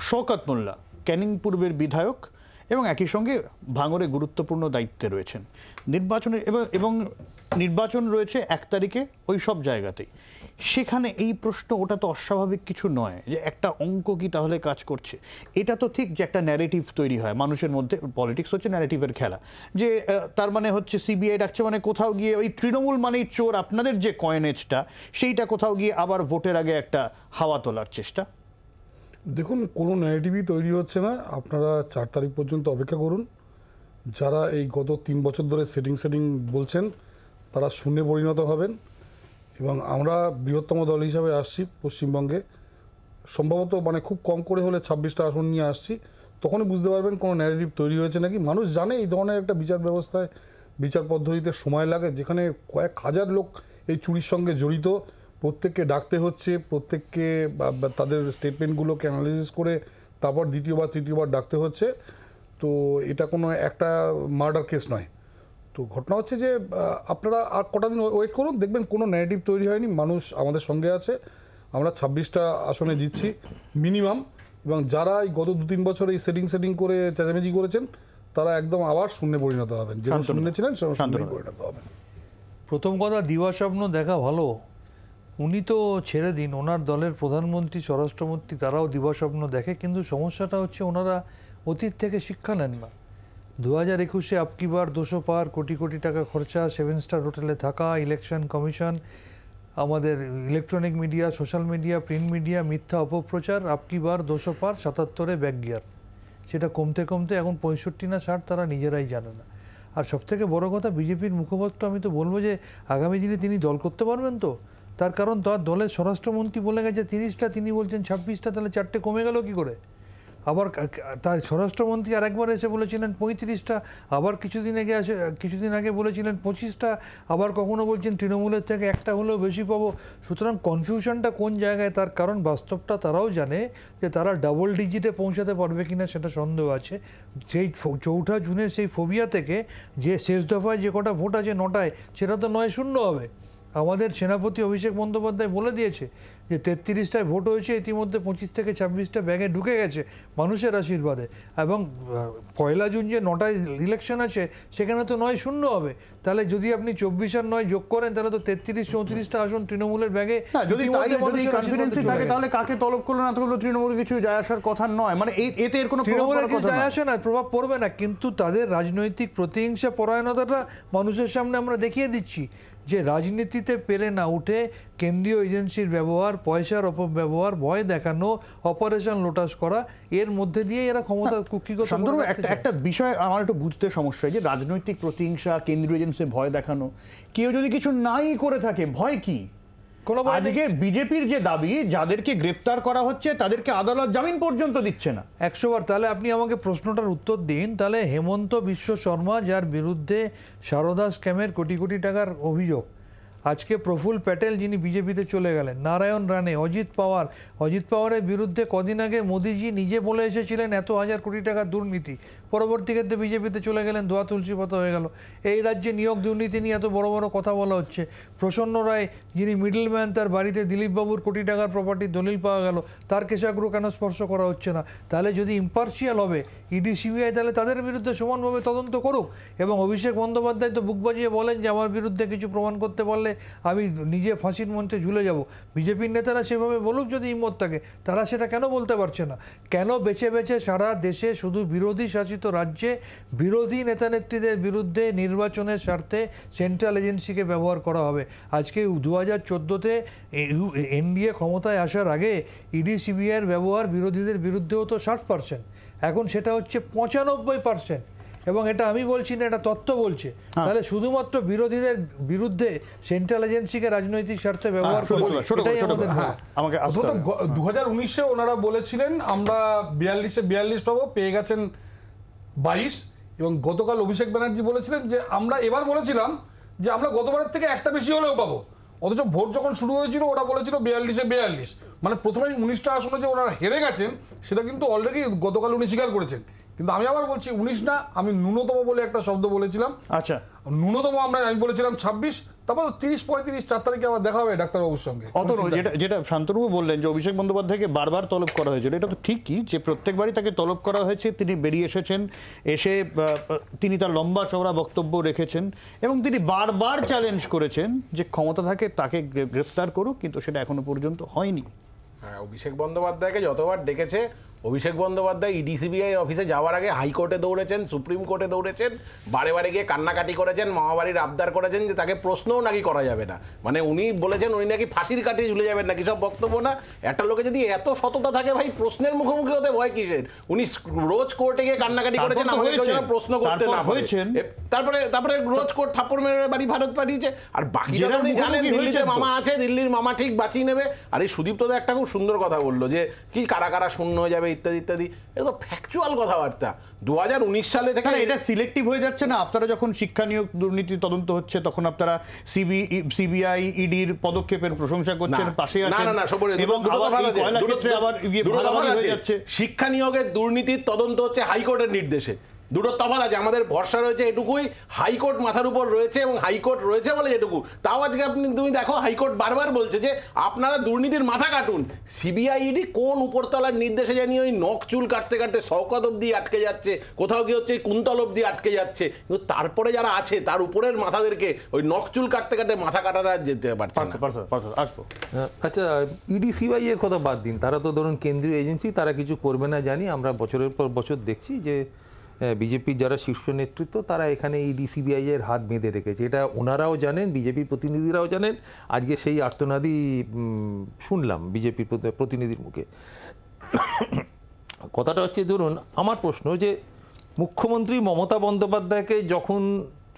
শওকত মোল্লা ক্যানিং পূর্বের বিধায়ক এবং একই সঙ্গে ভাঙড়ে গুরুত্বপূর্ণ দায়িত্বে রয়েছেন, নির্বাচনের এবং নির্বাচন রয়েছে 1 তারিখে ওই সব জায়গাতেই। সেখানে এই প্রশ্ন ওটা তো অস্বাভাবিক কিছু নয় যে একটা অঙ্ক কি তাহলে কাজ করছে। এটা তো ঠিক যে একটা ন্যারেটিভ তৈরি হয় মানুষের মধ্যে, পলিটিক্স হচ্ছে ন্যারেটিভের খেলা, যে তার মানে হচ্ছে সিবিআই ডাকছে মানে কোথাও গিয়ে ওই তৃণমূল মানেই চোর, আপনাদের যে কয়েনেজটা সেইটা কোথাও গিয়ে আবার ভোটের আগে একটা হাওয়া তোলার চেষ্টা। দেখুন, কোনো ন্যারেটিভই তৈরি হচ্ছে না। আপনারা 4 তারিখ পর্যন্ত অপেক্ষা করুন। যারা এই গত 3 বছর ধরে সেটিং বলছেন তারা শূন্যে পরিণত হবেন। এবং আমরা বৃহত্তম দল হিসাবে আসছি পশ্চিমবঙ্গে, সম্ভবত মানে খুব কম করে হলে 26টা আসন নিয়ে আসছি। তখনই বুঝতে পারবেন কোনো ন্যারেটিভ তৈরি হয়েছে নাকি। মানুষ জানে এই ধরনের একটা বিচার ব্যবস্থায়, বিচার পদ্ধতিতে সময় লাগে, যেখানে কয়েক হাজার লোক এই চুরির সঙ্গে জড়িত, প্রত্যেককে ডাকতে হচ্ছে, প্রত্যেককে তাদের স্টেটমেন্টগুলোকে অ্যানালিসিস করে তারপর দ্বিতীয়বার তৃতীয়বার ডাকতে হচ্ছে। তো এটা কোনো একটা মার্ডার কেস নয়। তো ঘটনা হচ্ছে যে আপনারা আর কটা দিন ওয়েট করুন, দেখবেন কোনো ন্যারেটিভ তৈরি হয়নি, মানুষ আমাদের সঙ্গে আছে। আমরা 26টা আসনে জিতছি মিনিমাম, এবং যারা এই গত 2-3 বছর এই সেটিং করে চেঁচামেচি করেছেন তারা একদম আবার শূন্যে পরিণত হবেন, যেমন শূন্যে ছিলেন সেরকম শূন্যে পরিণত হবেন। প্রথম কথা, দিবা স্বপ্ন দেখা ভালো, উনি তো ছেড়ে দিন, ওনার দলের প্রধানমন্ত্রী, স্বরাষ্ট্রমন্ত্রী তারাও দিবা স্বপ্ন দেখে, কিন্তু সমস্যাটা হচ্ছে ওনারা অতীত থেকে শিক্ষা নেন না। 2021-এ আপকি বার 200 পার, কোটি কোটি টাকা খরচা, 7 স্টার হোটেলে থাকা, ইলেকশন কমিশন, আমাদের electronic media, social media, print media, মিথ্যা অপপ্রচার, আপকি বার 200 পার, 77-এ ব্যাক গিয়ার, সেটা কমতে কমতে এখন 65 না 60 তারা নিজেরাই জানে না। আর সবথেকে বড় কথা, বিজেপির মুখপাত্র আমি তো বলবো যে আগামী দিনে তিনি দল করতে পারবেন তো, তার কারণ তার দলের স্বরাষ্ট্রমন্ত্রী বলে গেছে 30টা, তিনি বলছেন 26টা, তাহলে 4টে কমে গেল কি করে? আবার তার স্বরাষ্ট্রমন্ত্রী আরেকবার এসে বলেছিলেন 35টা, আবার কিছুদিন আগে বলেছিলেন 25টা, আবার কখনো বলছেন তৃণমূলের থেকে একটা হলেও বেশি পাবো। সুতরাং কনফিউশনটা কোন জায়গায়, তার কারণ বাস্তবটা তারাও জানে যে তারা ডাবল ডিজিটে পৌঁছাতে পারবে কিনা সেটা সন্দেহ আছে। সেই 4 জুনের সেই ফোবিয়া থেকে যে শেষ দফায় যে কটা ভোট আছে 9টায়, সেটা তো 9-0 হবে। আমাদের সেনাপতি অভিষেক বন্দ্যোপাধ্যায় বলে দিয়েছে যে 33টায় ভোট হয়েছে, ইতিমধ্যে 25 থেকে 26টা ব্যাগে ঢুকে গেছে মানুষের আশীর্বাদে। এবং 1 জুন যে 9টায় ইলেকশন আছে সেখানে তো 9-0 হবে। তাহলে যদি আপনি 24 আর 9 যোগ করেন তাহলে তো 33-34টা আসন তৃণমূলের ব্যাগে। যদি কনফিডেন্সই থাকে তাহলে কাকে তলব করলো না করলো তৃণমূল কিছু যায় আসার কথা নয়, মানে এতে এর কোনো যায় আসে না, প্রভাব পড়বে না। কিন্তু তাদের রাজনৈতিক প্রতিহিংসা পরায়ণতাটা মানুষের সামনে আমরা দেখিয়ে দিচ্ছি যে রাজনীতিতে পেরে না উঠে কেন্দ্রীয় এজেন্সির ব্যবহার, পয়সার অপব্যবহার, ভয় দেখানো, অপারেশন লোটাস করা, এর মধ্যে দিয়ে এরা ক্ষমতা কুক্ষিগত। একটা বিষয় আমার একটু বুঝতে সমস্যা, যে রাজনৈতিক প্রতিহিংসা, কেন্দ্রীয় এজেন্সি ভয় দেখানো, কেউ যদি কিছু নাই করে থাকে ভয় কি? আজকে বিজেপির যে দাবি যাদেরকে গ্রেফতার করা হচ্ছে তাদেরকে আদালত জামিন পর্যন্ত দিচ্ছে না। 100 বার। তাহলে আপনি আমাকে প্রশ্নটার উত্তর দিন, তাহলে হেমন্ত বিশ্ব শর্মা যার বিরুদ্ধে সারদা স্ক্যামের কোটি কোটি টাকার অভিযোগ, আজকে প্রফুল্ল প্যাটেল যিনি বিজেপিতে চলে গেলেন, নারায়ণ রানে, অজিত পাওয়ারের বিরুদ্ধে কদিন আগে মোদিজি নিজে বলে এসেছিলেন এত হাজার কোটি টাকার দুর্নীতি, পরবর্তী ক্ষেত্রে বিজেপিতে চলে গেলেন, ধোয়া তুলসী পাতা হয়ে গেল। এই রাজ্যে নিয়োগ দুর্নীতি নিয়ে এত বড় বড় কথা বলা হচ্ছে। প্রসন্ন রায় যিনি মিডলম্যান, তার বাড়িতে দিলীপবাবুর কোটি টাকার প্রপার্টির দলিল পাওয়া গেল, তার কেশাগ্র কেন স্পর্শ করা হচ্ছে না? তাহলে যদি ইম্পার্শিয়াল হবে ইডি সিবিআই, তাহলে তাদের বিরুদ্ধে সমানভাবে তদন্ত করুক। এবং অভিষেক বন্দ্যোপাধ্যায় তো বুক বাজিয়ে বলেন যে আমার বিরুদ্ধে কিছু প্রমাণ করতে পারলে আমি নিজে ফাঁসির মঞ্চে ঝুলে যাব। বিজেপির নেতারা সেভাবে বলুক যদি হিম্মত থাকে, তারা সেটা কেন বলতে পারছে না? কেন বেছে বেছে সারা দেশে শুধু বিরোধী শাসিত রাজ্যে বিরোধী নেতা নেত্রীদের বিরুদ্ধে নির্বাচনের স্বার্থে সেন্ট্রাল এজেন্সিকে ব্যবহার করা হবে? আজকে 2014-তে এনডিএ ক্ষমতায় আসার আগে ইডি সিবিআইয়ের ব্যবহার বিরোধীদের বিরুদ্ধেও তো 60%, এখন সেটা হচ্ছে 95%। এবং এটা আমি বলছি না, এটা তথ্য বলছে। তাহলে শুধুমাত্র বিরোধীদের বিরুদ্ধে সেন্ট্রাল এজেন্সিকে রাজনৈতিক স্বার্থে ব্যবহার করে 2019-এ ওনারা বলেছিলেন আমরা 42 পাবো, পেয়ে গেছেন 22। এবং গতকাল অভিষেক ব্যানার্জি বলেছিলেন যে আমরা এবার বলেছিলাম যে আমরা গতবারের থেকে একটা বেশি হলেও পাবো, অথচ ভোট যখন শুরু হয়েছিল ওরা বলেছিল 42-এ 42। মানে প্রথমে 19টা আসনে যে ওনারা হেরে গেছেন সেটা কিন্তু অলরেডি গতকাল উনি স্বীকার করেছেন। কিন্তু আমি আবার বলছি 19 না, আমি ন্যূনতম বলে একটা শব্দ বলেছিলাম। আচ্ছা, ন্যূনতম আমি বলেছিলাম 26, তারপর 30-35 4 তারিখে আবার দেখা হবে ডাক্তারবাবুর সঙ্গে। যেটা শান্তনুবাবু বললেন যে অভিষেক বন্দ্যোপাধ্যায়কে বারবার তলব করা হয়েছিল, এটা তো ঠিকই যে প্রত্যেকবারই তাকে তলব করা হয়েছে, তিনি বেরিয়ে এসেছেন, এসে তিনি তার লম্বা চওড়া বক্তব্য রেখেছেন এবং তিনি বারবার চ্যালেঞ্জ করেছেন যে ক্ষমতা থাকে তাকে গ্রেফতার করুক, কিন্তু সেটা এখনো পর্যন্ত হয়নি। হ্যাঁ, অভিষেক বন্দ্যোপাধ্যায়কে যতবার ডেকেছে, অভিষেক বন্দ্যোপাধ্যায় ইডি সিবিআই অফিসে যাওয়ার আগে হাইকোর্টে দৌড়েছেন, সুপ্রিম কোর্টে দৌড়েছেন, বারে বারে গিয়ে কান্নাকাটি করেছেন, মামাবাড়ির আবদার করেছেন যে তাকে প্রশ্নও নাকি করা যাবে না। মানে উনি বলেছেন উনি নাকি ফাঁসির কাঠে ঝুলে যাবেন নাকি, সব বক্তব্য না। একটা লোকে যদি এত সততা থাকে ভাই, প্রশ্নের মুখোমুখি হতে ভয় কিসের? উনি রোজ কোর্টে গিয়ে কান্নাকাটি করেছেন আমাকে কেউ যেন প্রশ্ন করতে না পারে। তারপরে রোজ কোর্ট থাপ্পড় মেরে বাড়ি ভারত পাঠিয়েছে। আর বাকি উনি জানেন দিল্লিতে মামা আছে, দিল্লির মামা ঠিক বাঁচিয়ে নেবে। আর এই সুদীপ্তদা একটা খুব সুন্দর কথা বললো যে কি কারা কারা শূন্য হয়ে যাবে ইত্যাদি ইত্যাদি, এটা তো ফ্যাকচুয়াল কথাবার্তা। 2019 সালে থেকে এটা সিলেক্টিভ হয়ে যাচ্ছে না? আপনারা যখন শিক্ষা নিয়োগ দুর্নীতি তদন্ত হচ্ছে তখন আপনারা সিবিআই ইডির পদক্ষেপের প্রশংসা করছেন, পাশে আছেন, এবং শিক্ষা নিয়োগের দুর্নীতির তদন্ত হচ্ছে হাইকোর্টের নির্দেশে। দুটো তফাৎ আছে। আমাদের ভরসা রয়েছে এটুকুই, হাইকোর্ট মাথার উপর রয়েছে এবং হাইকোর্ট রয়েছে বলে যেটুকু, তাও আজকে তুমি দেখো হাইকোর্ট বারবার বলছে যে আপনারা দুর্নীতির মাথা কাটুন। সিবিআই ইডি কোন উপরতলার নির্দেশে জানি ওই নখ চুল কাটতে কাটতে শওকত অব্দি আটকে যাচ্ছে, কোথাও কি হচ্ছে কুন্তল অব্দি আটকে যাচ্ছে, কিন্তু তারপরে যারা আছে তার উপরের মাথাদেরকে ওই নখ চুল কাটতে কাটতে মাথা কাটাতে যেতে পারছে না। আসবো। আচ্ছা, ইডি সিবিআই এর কথা বাদ দিন, তারা তো ধরুন কেন্দ্রীয় এজেন্সি, তারা কিছু করবে না জানি আমরা, বছরের পর বছর দেখছি যে বিজেপির যারা শীর্ষ নেতৃত্ব তারা এখানে ইডি সিবিআই এর হাত বেঁধে রেখেছে। এটা ওনারাও জানেন, বিজেপির প্রতিনিধিরাও জানেন। আজকে সেই আর্তনাদি শুনলাম বিজেপির প্রতিনিধির মুখে। কথাটা হচ্ছে, ধরুন আমার প্রশ্ন যে মুখ্যমন্ত্রী মমতা বন্দ্যোপাধ্যায়কে যখন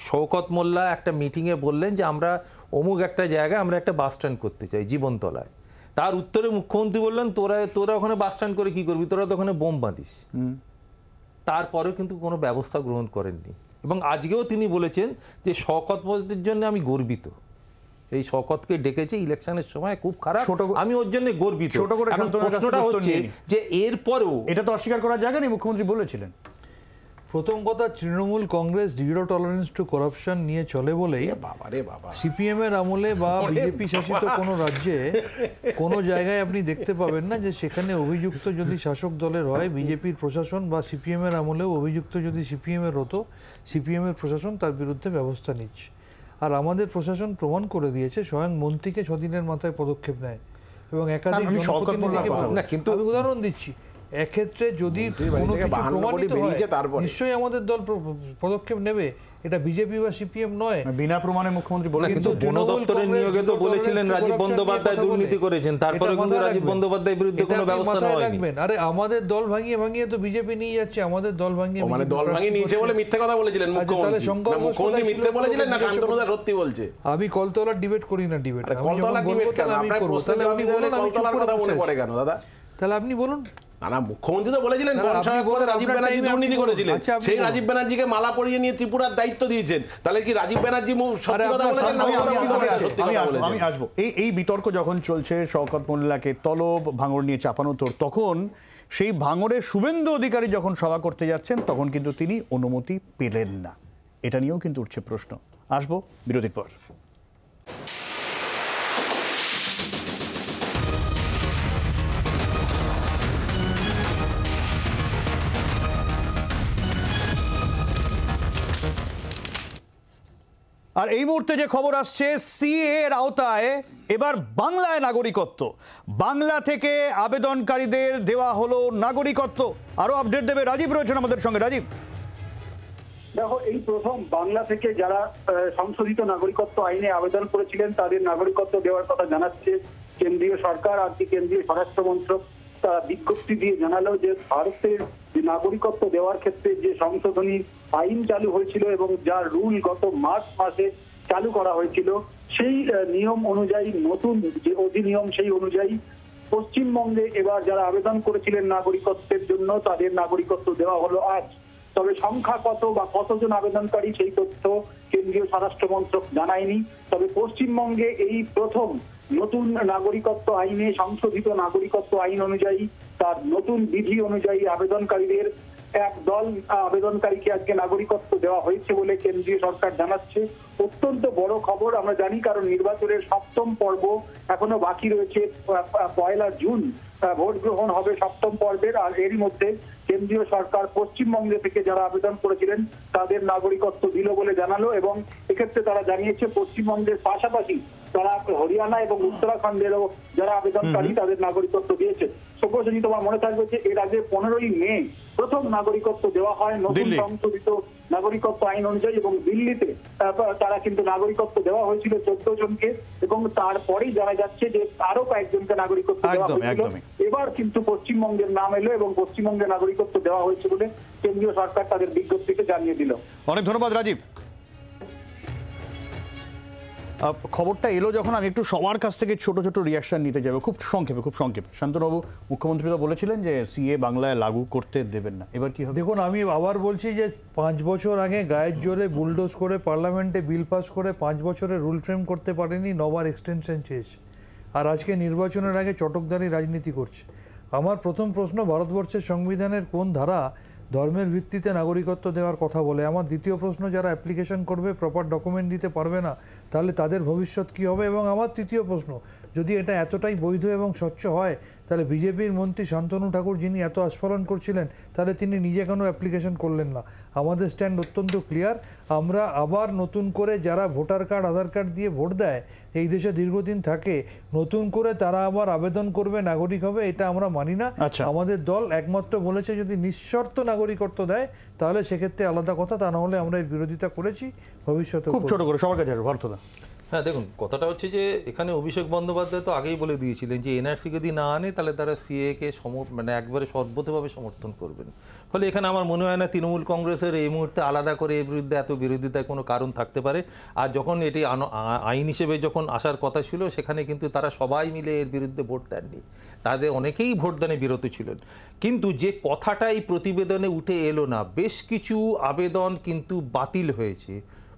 শওকত মোল্লা একটা মিটিংয়ে বললেন যে আমরা অমুক একটা জায়গায় আমরা একটা বাস স্ট্যান্ড করতে চাই জীবনতলায়, তার উত্তরে মুখ্যমন্ত্রী বললেন তোরা ওখানে বাস স্ট্যান্ড করে কী করবি, তোরা তো ওখানে বোম বাঁধিস। তারপরেও কিন্তু কোনো ব্যবস্থা গ্রহণ করেননি। এবং আজকেও তিনি বলেছেন যে শওকত মোল্লার জন্য আমি গর্বিত, এই শওকতকে ডেকেছে ইলেকশনের সময় খুব খারাপ, আমি ওর জন্য গর্বিত। প্রশ্নটা হচ্ছে যে এরপরেও এটা তো অস্বীকার করার জায়গা নেই, মুখ্যমন্ত্রী বলেছিলেন। প্রথম কথা, Trinamool Congress zero tolerance two corruption নিয়ে চলে বলেই সিপিএম এর আমলে বা বিজেপি শাসিত কোনো রাজ্যে কোনো জায়গায় আপনি দেখতে পাবেন না যে সেখানে অভিযুক্ত যদি শাসক দলের হয় বিজেপির প্রশাসন, বা সিপিএম এর আমলেও অভিযুক্ত যদি সিপিএম এর হতো সিপিএম এর প্রশাসন তার বিরুদ্ধে ব্যবস্থা নিচ্ছে। আর আমাদের প্রশাসন প্রমাণ করে দিয়েছে স্বয়ং মন্ত্রীকে 6 দিনের মাথায় পদক্ষেপ নেয় এবং একাধিক কিন্তু আমি উদাহরণ দিচ্ছি। এক্ষেত্রে যদি কোনো কিছু প্রমাণিত হয় নিশ্চয়ই আমাদের দল পদক্ষেপ নেবে। এটা বিজেপি বা সিপিএম নয়। বিনা প্রমাণে মুখ্যমন্ত্রী বলে, কিন্তু বন দপ্তরের নিয়োগে তো বলেছিলেন রাজীব বন্দ্যোপাধ্যায় দুর্নীতি করেছেন, তারপরে কিন্তু রাজীব বন্দ্যোপাধ্যায়ের বিরুদ্ধে কোনো ব্যবস্থা নেওয়া হয়নি। আরে আমাদের দল ভাঙিয়ে ভাঙিয়ে তো বিজেপি নিয়ে যাচ্ছে, আমাদের দল ভাঙিয়ে মানে দল ভাঙিয়ে নিয়েছে বলে মিথ্যে কথা বলেছিলেন মুখ্যমন্ত্রী মিথ্যে বলেছিলেন না শান্তনুদা সত্যি বলছে? আমি কলতলার ডিবেট করি না, ডিবেট কলতলার ডিবেট কেন? আপনার প্রশ্নের জবাব দিতে হলে কলতলার কথা মনে পড়ে কেন দাদা? তাহলে আপনি বলুন না, মুখ্যমন্ত্রী তো বলেছিলেন রাজীব ব্যানার্জি দুর্নীতি করেছিলেন, সেই রাজীব ব্যানার্জিকে মালা পরিয়ে নিয়ে ত্রিপুরার দায়িত্ব দিয়েছেন, তাহলে কি রাজীব ব্যানার্জি সত্যি কথা বলেছেন? আমি আসবো এই বিতর্ক যখন চলছে শওকত মোল্লাকে তলব ভাঙড় নিয়ে চাপানো তোর, তখন সেই ভাঙড়ের শুভেন্দু অধিকারী যখন সভা করতে যাচ্ছেন তখন কিন্তু তিনি অনুমতি পেলেন না। এটা নিয়েও কিন্তু উঠছে প্রশ্ন। আসবো বিরতির পর। আর এই মুহূর্তে যে খবর আসছে, সিএ এর আওতায় এবার বাংলায় নাগরিকত্ব, বাংলা থেকে আবেদনকারীদের দেওয়া হলো নাগরিকত্ব। আরো আপডেট দেবে রাজীব, রয়েছেন আমাদের সঙ্গে। রাজীব, দেখো, এই প্রথম বাংলা থেকে যারা সংশোধিত নাগরিকত্ব আইনে আবেদন করেছিলেন তাদের নাগরিকত্ব দেওয়ার কথা জানাচ্ছে কেন্দ্রীয় সরকার। আজকে কেন্দ্রীয় স্বরাষ্ট্র মন্ত্রক তারা বিজ্ঞপ্তি দিয়ে জানালো যে ভারতের যে নাগরিকত্ব দেওয়ার ক্ষেত্রে যে সংশোধনী আইন চালু হয়েছিল এবং যার রুল গত মার্চ মাসে চালু করা হয়েছিল, সেই নিয়ম অনুযায়ী, নতুন যে অধিনিয়ম সেই অনুযায়ী পশ্চিমবঙ্গে এবার যারা আবেদন করেছিলেন নাগরিকত্বের জন্য তাদের নাগরিকত্ব দেওয়া হলো আজ। তবে সংখ্যা কত বা কতজন আবেদনকারী সেই তথ্য কেন্দ্রীয় স্বরাষ্ট্র মন্ত্রক জানায়নি। তবে পশ্চিমবঙ্গে এই প্রথম নতুন নাগরিকত্ব আইনে, সংশোধিত নাগরিকত্ব আইন অনুযায়ী, তার নতুন বিধি অনুযায়ী আবেদনকারীদের এক দল আবেদনকারীকে আজকে নাগরিকত্ব দেওয়া হয়েছে বলে কেন্দ্রীয় সরকার জানাচ্ছে। অত্যন্ত বড় খবর আমরা জানি, কারণ নির্বাচনের ৭ম পর্ব এখনো বাকি রয়েছে। ১ জুন ভোট গ্রহণ হবে ৭ম পর্বের। আর এরই মধ্যে কেন্দ্রীয় সরকার পশ্চিমবঙ্গে থেকে যারা আবেদন করেছিলেন তাদের নাগরিকত্ব দিল বলে জানালো, এবং এক্ষেত্রে তারা জানিয়েছে পশ্চিমবঙ্গের পাশাপাশি তারা হরিয়ানা এবং উত্তরাখণ্ডেরও যারা আবেদনকারী তাদের নাগরিকত্ব দিয়েছে। সুপ্রসেনী, তোমার মনে থাকবে যে এর আগে 15ই মে প্রথম নাগরিকত্ব দেওয়া হয় নতুন সংশোধিত নাগরিকত্ব আইন অনুযায়ী, এবং দিল্লিতে তারা কিন্তু নাগরিকত্ব দেওয়া হয়েছিল 14 জনকে, এবং তারপরেই জানা যাচ্ছে যে আরো কয়েকজনকে নাগরিকত্ব দেওয়া হয়েছিল। এবার কিন্তু পশ্চিমবঙ্গের নাম এলো এবং পশ্চিমবঙ্গে নাগরিকত্ব দেওয়া হয়েছে বলে কেন্দ্রীয় সরকার তাদের বিজ্ঞপ্তিতে জানিয়ে দিল। অনেক ধন্যবাদ রাজীব। খবরটা এলো যখন আমি একটু সবার কাছ থেকে ছোট ছোট রিয়াকশন নিতে যাবো, খুব সংক্ষেপে। শান্তনুবাবু, মুখ্যমন্ত্রী তো বলেছিলেন যে সিএ বাংলায় লাগু করতে দেবেন না, এবার কি হবে? দেখুন, আমি আবার বলছি যে 5 বছর আগে গায়ের জোরে বুলডোজ করে পার্লামেন্টে বিল পাস করে 5 বছরে রুল ফ্রেম করতে পারেনি, 9বার এক্সটেনশন চেয়েছে, আর আজকে নির্বাচনের আগে চটকদারি রাজনীতি করছে। আমার প্রথম প্রশ্ন, ভারতবর্ষের সংবিধানের কোন ধারা ধর্মের ভিত্তিতে নাগরিকত্ব দেওয়ার কথা বলে? আমার দ্বিতীয় প্রশ্ন, যারা অ্যাপ্লিকেশন করবে প্রপার ডকুমেন্ট দিতে পারবে না, তাহলে তাদের ভবিষ্যৎ কী হবে? এবং আমার তৃতীয় প্রশ্ন, যদি এটা এতটাই বৈধ এবং স্বচ্ছ হয়, তাহলে বিজেপির মন্ত্রী শান্তনু ঠাকুর যিনি এত আস্ফালন করছিলেন, তাহলে তিনি নিজে কেন অ্যাপ্লিকেশন করলেন না? আমাদের স্ট্যান্ড অত্যন্ত ক্লিয়ার। আমরা আবার নতুন করে যারা ভোটার কার্ড, আধার কার্ড দিয়ে ভোট দেয়, এই দেশে দীর্ঘদিন থাকে, নতুন করে তারা আবার আবেদন করবে, নাগরিক হবে, এটা আমরা মানি না। আমাদের দল একমাত্র বলেছে যদি নিঃশর্ত নাগরিকত্ব দেয় তাহলে সেক্ষেত্রে আলাদা কথা, তা না হলে আমরা এর বিরোধিতা করেছি, ভবিষ্যতে। খুব ছোট করে সবার কাছে ভর্তদা। হ্যাঁ, দেখুন, কথাটা হচ্ছে যে এখানে অভিষেক বন্দ্যোপাধ্যায় তো আগেই বলে দিয়েছিলেন যে এনআরসি যদি না আনে তাহলে তারা সিএকে মানে একবারে সর্বতভাবে সমর্থন করবেন। ফলে এখানে আমার মনে হয় না তৃণমূল কংগ্রেসের এই মুহূর্তে আলাদা করে এর বিরুদ্ধে এত বিরোধিতার কোনো কারণ থাকতে পারে। আর যখন এটি আইন হিসেবে যখন আসার কথা ছিল, সেখানে কিন্তু তারা সবাই মিলে এর বিরুদ্ধে ভোট দেননি, তাদের অনেকেই ভোটদানে বিরত ছিলেন। কিন্তু যে কথাটা এই প্রতিবেদনে উঠে এলো না, বেশ কিছু আবেদন কিন্তু বাতিল হয়েছে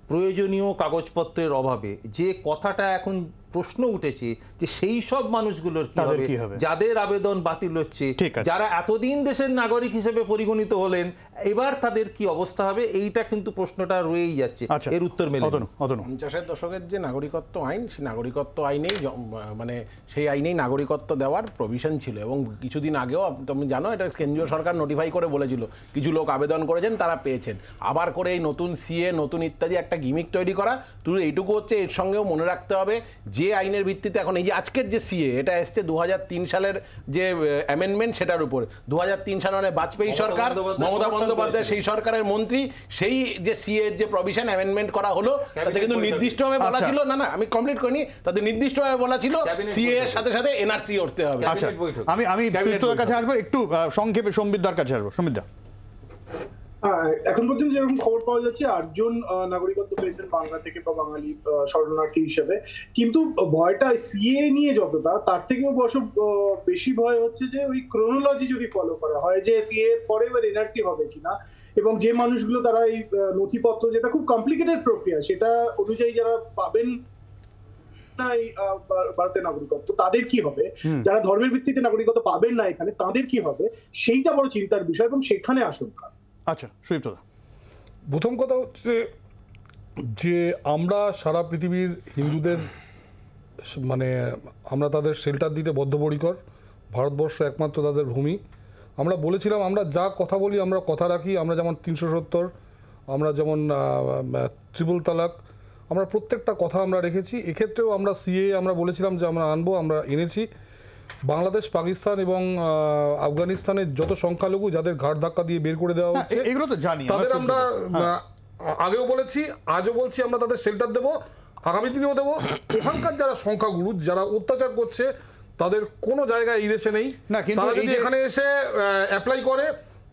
প্রয়োজনীয় কাগজপত্রের অভাবে। যে কথাটা এখন প্রশ্ন উঠেছে যে সেই সব মানুষগুলোর কি হবে যাদের আবেদন বাতিল হচ্ছে, যারা এতদিন দেশের নাগরিক হিসেবে পরিগণিত হলেন, এবার তাদের কি অবস্থা হবে? এইটা কিন্তু প্রশ্নটা রয়েই যাচ্ছে, এর উত্তর মেলে। 50-এর দশকের যে নাগরিকত্ব আইন, সেই নাগরিকত্ব আইনেই মানে সেই আইনেই নাগরিকত্ব দেওয়ার প্রভিশন ছিল, এবং কিছুদিন আগেও তুমি জানো এটা কেন্দ্রীয় সরকার নোটিফাই করে বলেছিল কিছু লোক আবেদন করেছেন, তারা পেয়েছেন। আবার করে এই নতুন সিএ, নতুন ইত্যাদি একটা গিমিক তৈরি করা, তুই এইটুকু হচ্ছে, এর সঙ্গেও মনে রাখতে হবে যে যে আইনের ভিত্তিতে এখন এই যে আজকের যে সিএ এটা এসছে 2003 সালের যে অ্যামেন্ডমেন্ট সেটার উপর 2003 সালে মানে বাজপেয়ী সরকার, মমতা বন্দ্যোপাধ্যায় সেই সরকারের মন্ত্রী, সেই যে সিএ এর যে প্রভিশন অ্যামেন্ডমেন্ট করা হলো তাতে কিন্তু নির্দিষ্টভাবে বলা ছিল, না আমি কমপ্লিট করিনি, তাতে নির্দিষ্টভাবে বলা ছিল সিএ এর সাথে সাথে এনআরসি উঠতে হবে। আচ্ছা, আমি সুমিতদার কাছে আসবো, একটু সংক্ষেপে সম্বিতদার কাছে আসবো। সম্বিতদা, এখন পর্যন্ত যেরকম খবর পাওয়া যাচ্ছে 8 জন নাগরিকত্ব পেয়েছেন বাংলা থেকে বা বাঙালি শরণার্থী হিসেবে, কিন্তু ভয়টা সিএ নিয়ে যতটা, তার থেকেও বেশি ভয় হচ্ছে যে ওই ক্রোনোলজি যদি ফলো করা হয় যে সিএ এর পরে এবার এনআরসি হবে কিনা, এবং যে মানুষগুলো তারা এই নথিপত্র, যেটা খুব কমপ্লিকেটেড প্রক্রিয়া, সেটা অনুযায়ী যারা পাবেন না এই ভারতের নাগরিকত্ব, তাদের কি হবে? যারা ধর্মের ভিত্তিতে নাগরিকত্ব পাবেন না এখানে, তাদের কি হবে? সেইটা বড় চিন্তার বিষয় এবং সেখানে আশঙ্কা। আচ্ছা সুদীপ্তদা, প্রথম কথা হচ্ছে যে আমরা সারা পৃথিবীর হিন্দুদের মানে আমরা তাদের শেল্টার দিতে বদ্ধপরিকর, ভারতবর্ষ একমাত্র তাদের ভূমি। আমরা বলেছিলাম আমরা যা কথা বলি আমরা কথা রাখি, আমরা যেমন 370, আমরা যেমন ট্রিপল তালাক, আমরা প্রত্যেকটা কথা আমরা রেখেছি। এক্ষেত্রেও আমরা সিএ আমরা বলেছিলাম যে আমরা আনবো, আমরা এনেছি। বাংলাদেশ, পাকিস্তান এবং আফগানিস্তানের যত সংখ্যালঘু যাদের ঘাট ধাক্কা দিয়ে বের করে দেওয়া হচ্ছে এগুলো তো জানি, তাদের আমরা আগেও বলেছি, আজও বলছি, আমরা তাদের শেল্টার দেবো, আগামী দিনেও দেবো। ওখানকার যারা সংখ্যাগুরু যারা অত্যাচার করছে তাদের কোনো জায়গায় এই দেশে নেই, তারা যদি এখানে এসে অ্যাপ্লাই করে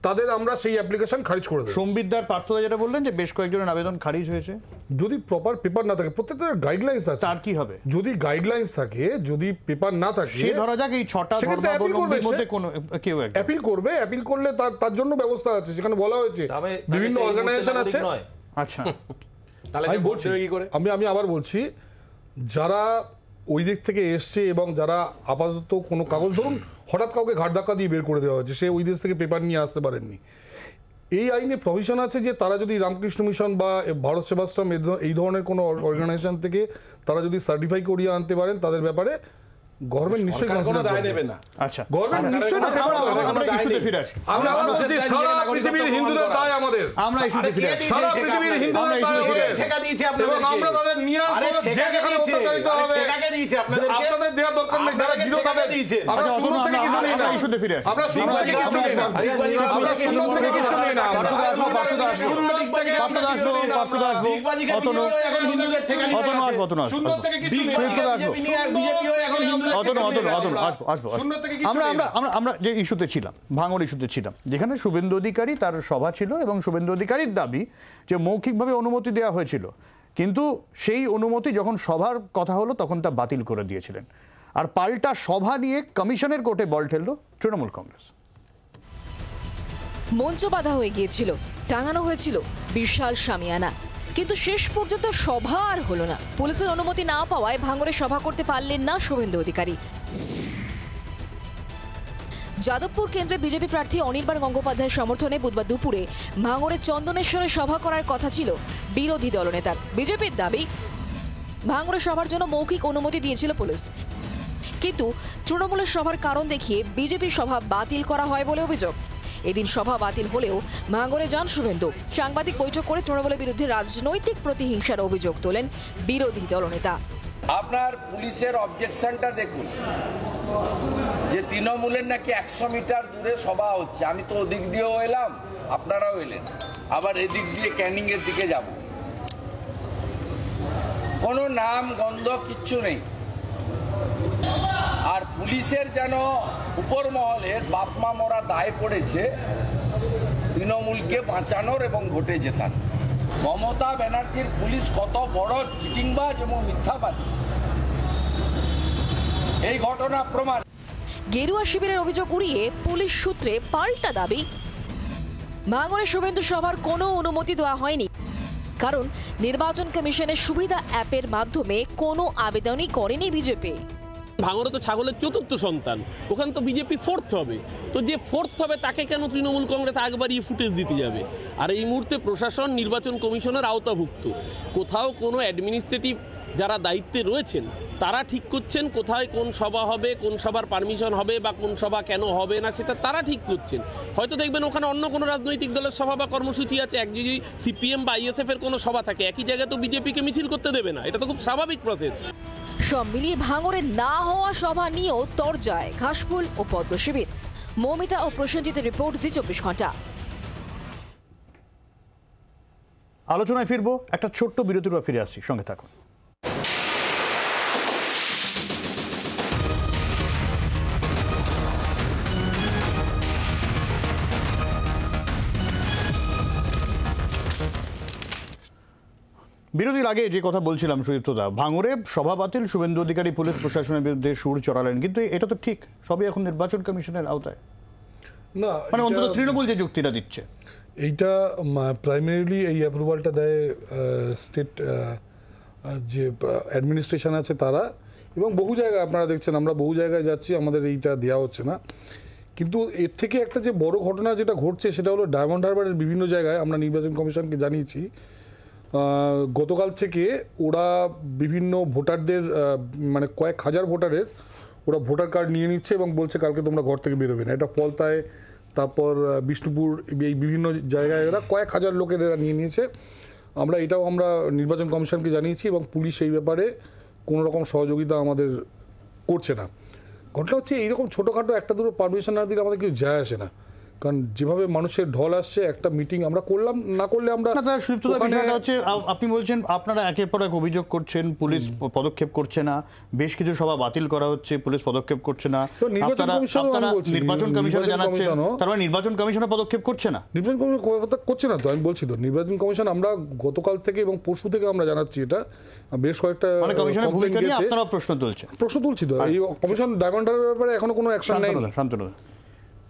তাদের আমরা সেই অ্যাপ্লিকেশন খারিজ করে দেব। সম্বিতদার পার্থদা যেটা বললেন যে বেশ কয়েকজনের আবেদন খারিজ হয়েছে, যদি প্রপার পেপার না থাকে, প্রত্যেকটার গাইডলাইন্স আছে, তার কি হবে? যদি গাইডলাইন্স থাকে, যদি পেপার না থাকে, সে ধরা যাক এই 6টা ধর্মাবলম্বীর মধ্যে কোন কেউ অ্যাপিল করবে, অ্যাপিল করলে তার জন্য ব্যবস্থা আছে, সেখানে বলা হয়েছে বিভিন্ন অর্গানাইজেশন আছে। আচ্ছা, তাহলে আমি বলছি, আমি আবার বলছি, যারা ওই দিক থেকে এসছে এবং যারা আপাতত কোনো কাগজ, ধরুন হঠাৎ কাউকে ঘাট ধাক্কা দিয়ে বের করে দেওয়া হয়েছে, সে ওই দেশ থেকে পেপার নিয়ে আসতে পারেননি, এই আইনে প্রভিশন আছে যে তারা যদি রামকৃষ্ণ মিশন বা ভারত সেবাশ্রম এই ধরনের কোনো অর্গানাইজেশন থেকে তারা যদি সার্টিফাই করিয়ে আনতে পারেন, তাদের ব্যাপারে গভর্নমেন্ট নিশ্চয়ই কোনো দায় নেবে না। আচ্ছা, গভর্নমেন্ট নিশ্চয়ই আমরা ইস্যুতে ফিরে আসি। আমরা বলছি সারা পৃথিবীর হিন্দুদের দায় আমাদের, আমরা ইস্যুতে ফিরে আসি। সারা পৃথিবীর হিন্দুদের দায় ঠেকা দিয়েছে আপনাদের, এবং আমরা তাদের নিয়ে আসব যে যেখানে অত্যাচারিত হবে, ঠেকা দিয়েছে আপনাদের, আপনাদের দেওয়া দরকার নেই, যারা জিরো তাদের দিয়েছে। আমরা শূন্য থেকে কিছু নেই না, ইস্যুতে ফিরে আসি। আমরা শূন্য থেকে কিছু নেই না, আমরা শূন্য থেকে কিছু নেই না। পার্থদা আসবো, অতনু এখন হিন্দুদের ঠেকা নিয়ে আসবো, শূন্য থেকে কিছু নেই, বিজেপিও এখন হিন্দু আমরা যে ইস্যুতে ছিলাম, ভাঙড় ইস্যুতে ছিলাম, যেখানে শুভেন্দু অধিকারী তার সভা ছিল এবং শুভেন্দু অধিকারীর দাবি যে মৌখিকভাবে অনুমতি দেওয়া হয়েছিল, কিন্তু সেই অনুমতি যখন সভার কথা হলো তখন তা বাতিল করে দিয়েছিলেন, আর পাল্টা সভা নিয়ে কমিশনের কোর্টে বল ঠেললো তৃণমূল কংগ্রেস। মঞ্চ বাঁধা হয়ে গিয়েছিল, টাঙানো হয়েছিল বিশাল শামিয়ানা, কিন্তু শেষ পর্যন্ত সভা আর হলো না। পুলিশের অনুমতি না পাওয়ায় ভাঙড়ে সভা করতে পারলেন না শুভেন্দু অধিকারী। যাদবপুর কেন্দ্রে বিজেপি প্রার্থী অনির্বাণ গঙ্গোপাধ্যায়ের সমর্থনে বুধবার দুপুরে ভাঙড়ের চন্দনেশ্বরে সভা করার কথা ছিল বিরোধী দলনেতার। বিজেপির দাবি, ভাঙড়ে সভার জন্য মৌখিক অনুমতি দিয়েছিল পুলিশ, কিন্তু তৃণমূলের সভার কারণ দেখিয়ে বিজেপির সভা বাতিল করা হয় বলে অভিযোগ। এদিন সভা বাতিল হলেও ভাঙড়ে যান শুভেন্দু। সাংবাদিক বৈঠক করে তৃণমূলের বিরুদ্ধে রাজনৈতিক প্রতিহিংসার অভিযোগ তোলেন বিরোধী দলনেতা। আপনার পুলিশের অবজেকশনটা দেখুন যে তৃণমূলের নাকি 100 মিটার দূরে সভা হচ্ছে। আমি তো ওদিক দিয়েও এলাম, আপনারাও এলেন, আবার এদিক দিয়ে ক্যানিং এর দিকে যাব, কোনো নাম গন্ধ কিচ্ছু নেই। আর পুলিশের যেন উপর মহলের বাপমা মরা দায় পড়েছে তৃণমূলকে বাঁচানোর এবং ভোটে জেতার। মমতা ব্যানার্জির পুলিশ কত বড় চিটিংবাজ এবং মিথ্যাবাদী, এই ঘটনা প্রমাণ। গেরুয়া শিবিরের অভিযোগ উড়িয়ে পুলিশ সূত্রে পাল্টা দাবি, ভাঙড়ে শুভেন্দু সভার কোনো অনুমতি দেওয়া হয়নি, কারণ নির্বাচন কমিশনের সুবিধা অ্যাপের মাধ্যমে কোনো আবেদনই করেনি বিজেপি। ভাঙড়ে তো ছাগলের চতুর্থ সন্তান, ওখানে তো বিজেপি 4th হবে, তো যে 4th হবে তাকে কেন তৃণমূল কংগ্রেস আগে বাড়িয়ে ফুটেজ দিতে যাবে? আর এই মুহূর্তে প্রশাসন নির্বাচন কমিশনের আওতাভুক্ত, কোথাও কোনো অ্যাডমিনিস্ট্রেটিভ যারা দায়িত্বে রয়েছেন তারা ঠিক করছেন কোথায় কোন সভা হবে, কোন সভার পারমিশন হবে বা কোন সভা কেন হবে না সেটা তারা ঠিক করছেন। হয়তো দেখবেন ওখানে অন্য কোনো রাজনৈতিক দলের সভা বা কর্মসূচি আছে, এক যদি সিপিএম বা আইএসএফ এর কোনো সভা থাকে, একই জায়গায় তো বিজেপিকে মিছিল করতে দেবে না, এটা তো খুব স্বাভাবিক প্রসেস। সব মিলিয়ে ভাঙড়ে না হওয়া সভা নিয়েও তরজায় ঘাসফুল ও পদ্ম শিবির। মৌমিতা ও প্রসেনজিতের রিপোর্ট, জি 24 ঘন্টা। আলোচনায় ফিরবো, একটা ছোট্ট বিরতির পর ফিরে আসছি, সঙ্গে থাকুন। বিরতির আগে যে কথা বলছিলাম সুদীপ্তদা, ভাঙড়ে সভা বাতিল, শুভেন্দু অধিকারী পুলিশ প্রশাসনের বিরুদ্ধে সুর চড়ালেন, কিন্তু এটা তো ঠিক সবই এখন নির্বাচন কমিশনের আওতায় না, মানে অন্তত তৃণমূল যে যুক্তিটা দিচ্ছে এইটা প্রাইমারিলি এই অ্যাপ্রুভালটা দেয় স্টেট যে অ্যাডমিনিস্ট্রেশন আছে তারা, এবং বহু জায়গায় আপনারা দেখছেন আমরা বহু জায়গায় যাচ্ছি, আমাদের এইটা দেওয়া হচ্ছে না। কিন্তু এর থেকে একটা যে বড় ঘটনা যেটা ঘটছে সেটা হলো ডায়মন্ড হারবারের বিভিন্ন জায়গায় আমরা নির্বাচন কমিশনকে জানিয়েছি গতকাল থেকে ওরা বিভিন্ন ভোটারদের মানে কয়েক হাজার ভোটারের ওরা ভোটার কার্ড নিয়ে নিচ্ছে এবং বলছে কালকে তোমরা ঘর থেকে বেরোবে না। এটা ফলতায়, তারপর বিষ্ণুপুর, এই বিভিন্ন জায়গায় এরা কয়েক হাজার লোকের এরা নিয়ে নিয়েছে। আমরা নির্বাচন কমিশনকে জানিয়েছি এবং পুলিশ এই ব্যাপারে কোনো রকম সহযোগিতা আমাদের করছে না। ঘটনা হচ্ছে এইরকম ছোটোখাটো একটা দুটো পারমিশন না দিলে আমাদের কেউ যায় আসে না, কারণ যেভাবে মানুষের ঢল আসছে একটা মিটিং আমরা করলাম না করলে আমরা বিষয়টা হচ্ছে আপনি বলছেন আপনারা একের পর এক অভিযোগ করছেন, পুলিশ পদক্ষেপ করছে না, বেশ কিছু সভা বাতিল করা হচ্ছে, পুলিশ পদক্ষেপ করছে না, নির্বাচন কমিশনে জানাচ্ছেন, তার মানে নির্বাচন কমিশনে পদক্ষেপ করছে না, নির্বাচন কমিশন করছে না। তো আমি বলছি তো নির্বাচন কমিশন আমরা গতকাল থেকে এবং পরশু থেকে আমরা জানাচ্ছি, এটা বেশ কয়েকটা কমিশনের ভূমিকা নিয়ে আপনারা প্রশ্ন তুলছি তো এই কমিশন ডায়মন্ড হারবারের ব্যাপারে এখনো কোনো অ্যাকশন নেই। শান্তনু,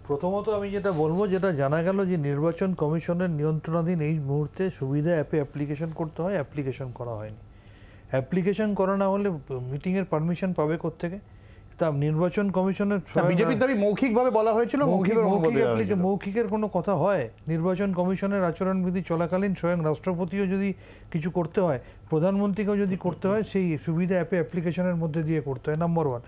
প্রথমত আমি যেটা বলবো, যেটা জানা গেল যে নির্বাচন কমিশনের নিয়ন্ত্রণাধীন এই মুহূর্তে সুবিধা অ্যাপে অ্যাপ্লিকেশন করতে হয়, অ্যাপ্লিকেশন করা হয়নি। অ্যাপ্লিকেশন করা না হলে মিটিংয়ের পারমিশন পাবে কোত্থেকে? তা নির্বাচন কমিশনের বিজেপির দাবি মৌখিকভাবে বলা হয়েছিল, মৌখিকের কোনো কথা হয়? নির্বাচন কমিশনের আচরণবিধি চলাকালীন স্বয়ং রাষ্ট্রপতিও যদি কিছু করতে হয়, প্রধানমন্ত্রীকেও যদি করতে হয়, সেই সুবিধা অ্যাপে অ্যাপ্লিকেশনের মধ্যে দিয়ে করতে হয়, নাম্বার 1।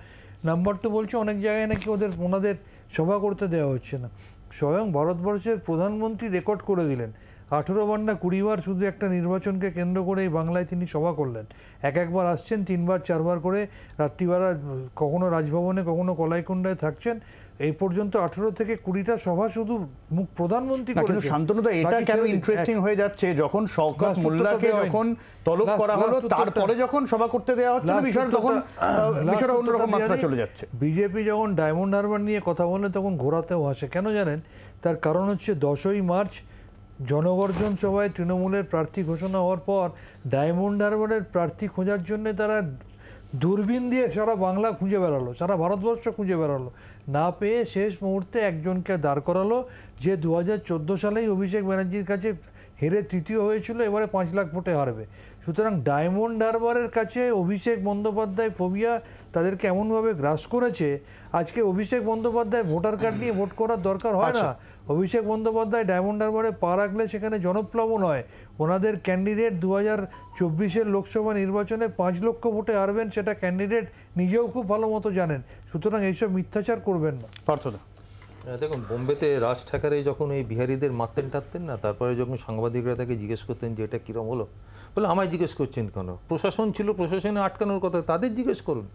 নাম্বার 2 বলছে অনেক জায়গায় নাকি ওনাদের সভা করতে দেওয়া হচ্ছে না। স্বয়ং ভারতবর্ষের প্রধানমন্ত্রী রেকর্ড করে দিলেন 18 বার না 20 বার শুধু একটা নির্বাচনকে কেন্দ্র করে এই বাংলায় তিনি সভা করলেন। একবার আসছেন, 3 বার 4 বার করে রাত্রিবেলা কখনো রাজভবনে কখনো কলাইকুণ্ডায় থাকছেন। এই পর্যন্ত 18 থেকে 20টা সভা শুধু মুখ প্রধানমন্ত্রী করেছেন। শান্তনুদা, এটা কেন ইন্টারেস্টিং হয়ে যাচ্ছে, যখন শওকত মোল্লাকে যখন তলব করা হলো তারপরে যখন সভা করতে দেওয়া হচ্ছে বিষয়টা তখন বিষয়টা অন্যরকম মাত্রা চলে যাচ্ছে। বিজেপি যখন ডায়মন্ড হারবার নিয়ে কথা বলে তখন ঘোরাতেও আসে, কেন জানেন? তার কারণ হচ্ছে 10ই মার্চ জনগর্জন সভায় তৃণমূলের প্রার্থী ঘোষণা হওয়ার পর ডায়মন্ড হারবারের প্রার্থী খোঁজার জন্য তারা দূরবীন দিয়ে সারা বাংলা খুঁজে বেড়ালো, সারা ভারতবর্ষ খুঁজে বেড়ালো, না পেয়ে শেষ মুহূর্তে একজনকে দাঁড় করালো যে 2014 সালেই অভিষেক ব্যানার্জির কাছে হেরে তৃতীয় হয়েছিল, এবারে 5 লাখ ভোটে হারবে। সুতরাং ডায়মন্ড হারবারের কাছে অভিষেক বন্দ্যোপাধ্যায় ফোবিয়া তাদেরকে এমনভাবে গ্রাস করেছে, আজকে অভিষেক বন্দ্যোপাধ্যায় ভোটার কার্ড নিয়ে ভোট করার দরকার হয় না। অভিষেক বন্দ্যোপাধ্যায় ডায়মন্ড হারবারে পা রাখলে সেখানে জনপ্লাবন হয়। ওনাদের ক্যান্ডিডেট 2024-এর লোকসভা নির্বাচনে 5 লক্ষ ভোটে হারবেন, সেটা ক্যান্ডিডেট নিজেও খুব ভালো মতো জানেন। সুতরাং এইসব মিথ্যাচার করবেন না। দেখুন, বোম্বেতে রাজ ঠাকারে যখন এই বিহারিদের মারতেন টারতেন না, তারপরে যখন সাংবাদিকরা তাকে জিজ্ঞেস করতেন যে এটা কীরকম হলো, বলে আমায় জিজ্ঞেস করছেন কেন? প্রশাসন ছিল, প্রশাসনে আটকানোর কথা, তাদের জিজ্ঞেস করুন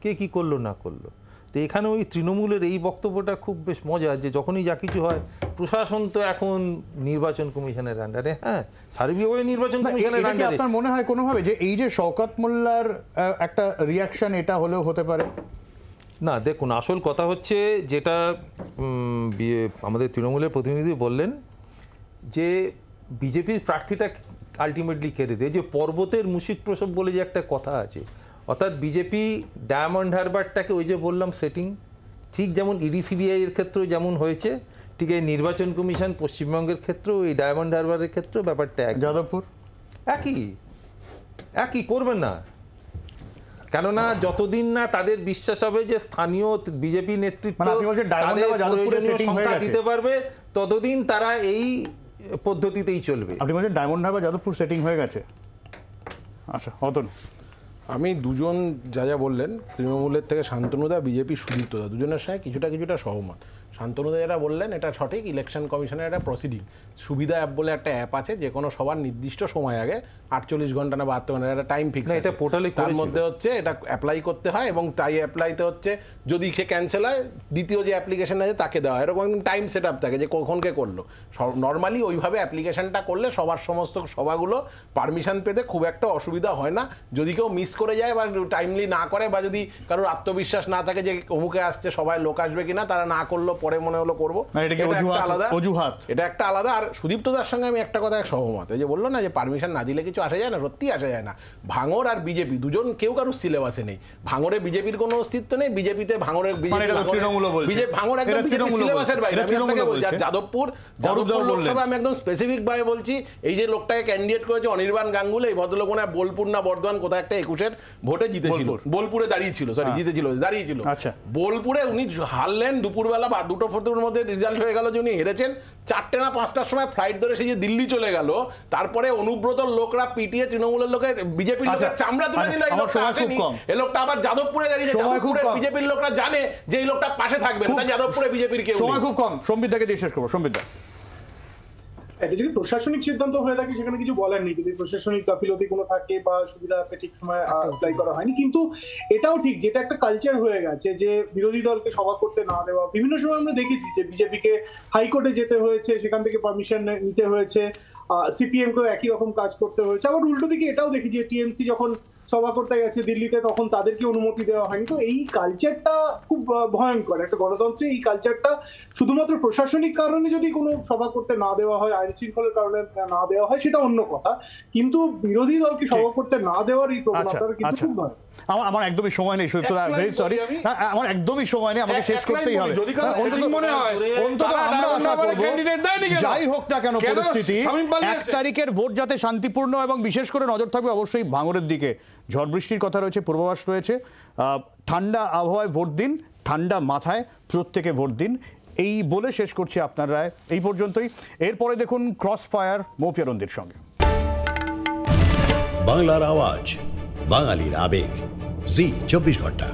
কে কী করলো না করলো। তো এখানে ওই তৃণমূলের এই বক্তব্যটা খুব বেশ মজা, যে যখনই যা কিছু হয় প্রশাসন তো এখন নির্বাচন কমিশনের আন্ডারে। হ্যাঁ, সার্বিকভাবে নির্বাচন কমিশনের আন্ডারে। আপনার মনে হয় কোনোভাবে যে এই যে শওকত মোল্লার একটা রিয়াকশন এটা হলেও হতে পারে? না, দেখুন, আসল কথা হচ্ছে যেটা আমাদের তৃণমূলের প্রতিনিধি বললেন যে বিজেপির প্রার্থীটা আলটিমেটলি কেড়ে দেয়, যে পর্বতের মুশিক প্রসব বলে যে একটা কথা আছে, অর্থাৎ বিজেপি ডায়মন্ড হারবারটাকে ওই যে বললাম সেটিং, ঠিক যেমন ইডি সিবিআই এর ক্ষেত্রেও যেমন হয়েছে, ঠিক এই নির্বাচন কমিশন পশ্চিমবঙ্গের ক্ষেত্রেও এই ডায়মন্ড হারবারের ক্ষেত্রেও ব্যাপারটা যাদবপুর একই করবেন না। কেননা যতদিন না তাদের বিশ্বাস হবে যে স্থানীয় বিজেপি নেতৃত্ব দিতে পারবে, ততদিন তারা এই পদ্ধতিতেই চলবে। আপনি বলছেন ডায়মন্ড হারবার যাদবপুর সেটিং হয়ে গেছে? আচ্ছা, অতন, আমি দুজন যা বললেন, তৃণমূলের থেকে শান্তনুদা, বিজেপি সুদীপ্তদা, দুজনের সঙ্গে কিছুটা সহমত। শান্তনুদা যেটা বললেন এটা সঠিক, ইলেকশন কমিশনের একটা প্রসিডিং সুবিধা অ্যাপ বলে একটা অ্যাপ আছে, যে কোনো সবার নির্দিষ্ট সময় আগে 48 ঘন্টা না 72 ঘন্টা একটা টাইম ফিক্স, এটা পোর্টালে তার মধ্যে হচ্ছে এটা অ্যাপ্লাই করতে হয়, এবং তাই অ্যাপ্লাইতে হচ্ছে যদি সে ক্যান্সেল হয় দ্বিতীয় যে অ্যাপ্লিকেশন আছে তাকে দেওয়া হয়, এরকম টাইম সেট আপ থাকে যে কখনকে করলো। নর্মালি ওইভাবে অ্যাপ্লিকেশনটা করলে সবার সমস্ত সভাগুলো পারমিশন পেতে খুব একটা অসুবিধা হয় না। যদি কেউ মিস করে যায় বা টাইমলি না করে, বা যদি কারোর আত্মবিশ্বাস না থাকে যে অমুকে আসছে সবাই লোক আসবে কিনা, তারা না করলো পরে মনে হলো করবো, এটা একটা আলাদা। আর সুদীপ্তদার সঙ্গে আমি একটা কথা সহমত, এই যে বললো না যে পারমিশন না দিলে কিছু আসা যায় না, সত্যি আসা যায় না। ভাঙড় আর বিজেপি দুজন কেউ কারোর সিলেবাসে নেই। ভাঙড়ে বিজেপির কোনো অস্তিত্ব নেই, বিজেপিতে ভাঙড়ের ভাঙড় একদম সিলেবাসের বাইরে। যাদবপুর লোকসভা আমি একদম স্পেসিফিক ভাবে বলছি, এই যে লোকটাকে ক্যান্ডিডেট করেছে অনির্বাণ গাঙ্গুলি, এই ভদ্রলোক মনে হয় বোলপুর না বর্ধমান কোথায় একটা 21-এর ভোটে জিতেছিল, বোলপুরে দাঁড়িয়েছিল, দাঁড়িয়েছিল বোলপুরে। উনি হারলেন দুপুরবেলা বা 2-4 মধ্যে রেজাল্ট হয়ে গেল যে উনি হেরেছেন। 4টে না 5টার সময় ফ্লাইট ধরে সেই যে দিল্লি চলে গেল, তারপরে অনুব্রতর লোকরা পিটিয়ে তৃণমূলের লোকে বিজেপির লোকের চামড়া তুলে দিল। এই লোকটা আবার যাদবপুরে দাঁড়িয়েছে, বিজেপির লোকরা জানে যে এই লোকটা পাশে থাকবে না, যাদবপুরে বিজেপির কেউ সময় খুব কম। সম্বিতদাকে দিয়ে শেষ করবো। সম্বিতদা, এটা যদি প্রশাসনিক সিদ্ধান্ত হয়ে থাকে সেখানে কিছু বলার নেই, যদি প্রশাসনিক গাফিলতি কোনো থাকে বা সুবিধা ঠিক সময় অ্যাপ্লাই করা হয়নি। কিন্তু এটাও ঠিক, যেটা একটা কালচার হয়ে গেছে যে বিরোধী দলকে সভা করতে না দেওয়া। বিভিন্ন সময় আমরা দেখেছি যে বিজেপিকে হাইকোর্টে যেতে হয়েছে, সেখান থেকে পারমিশন নিতে হয়েছে, সিপিএম কেও একই রকম কাজ করতে হয়েছে। আবার উল্টো দিকে এটাও দেখি যে টিএমসি যখন সভা করতে গেছে দিল্লিতে, তখন তাদেরকে অনুমতি দেওয়া হয়নি। তো এই কালচারটা খুব ভয়ঙ্কর একটা গণতন্ত্রে। এই কালচারটা শুধুমাত্র প্রশাসনিক কারণে যদি কোনো সভা করতে না দেওয়া হয়, আইন শৃঙ্খলার কারণে না দেওয়া হয়, সেটা অন্য কথা, কিন্তু বিরোধী দলকে সভা করতে না দেওয়ার এই প্রবণতা কিন্তু খুব ভয়। আমার একদমই সময় নেই, ভেরি সরি, আমার একদমই সময় নেই, আমাকে শেষ করতেই হবে। অন্তত আমরা আশা করব যাই হোক না কেন পরিস্থিতি, 1 তারিখের ভোট যাতে শান্তিপূর্ণ, এবং বিশেষ করে নজর থাকবে অবশ্যই ভাঙড়ের দিকে। ঝড় বৃষ্টির কথা রয়েছে, পূর্বাভাস রয়েছে, ঠান্ডা আবহাওয়ায় ভোট দিন, ঠান্ডা মাথায় প্রত্যেকে ভোট দিন, এই বলে শেষ করছি আপনার রায় এই পর্যন্তই। এরপরে দেখুন ক্রস ফায়ার মৌপিয়া নন্দীর সঙ্গে। বাংলার আওয়াজ, বাঙালির আবেগ, জি 24 ঘন্টা।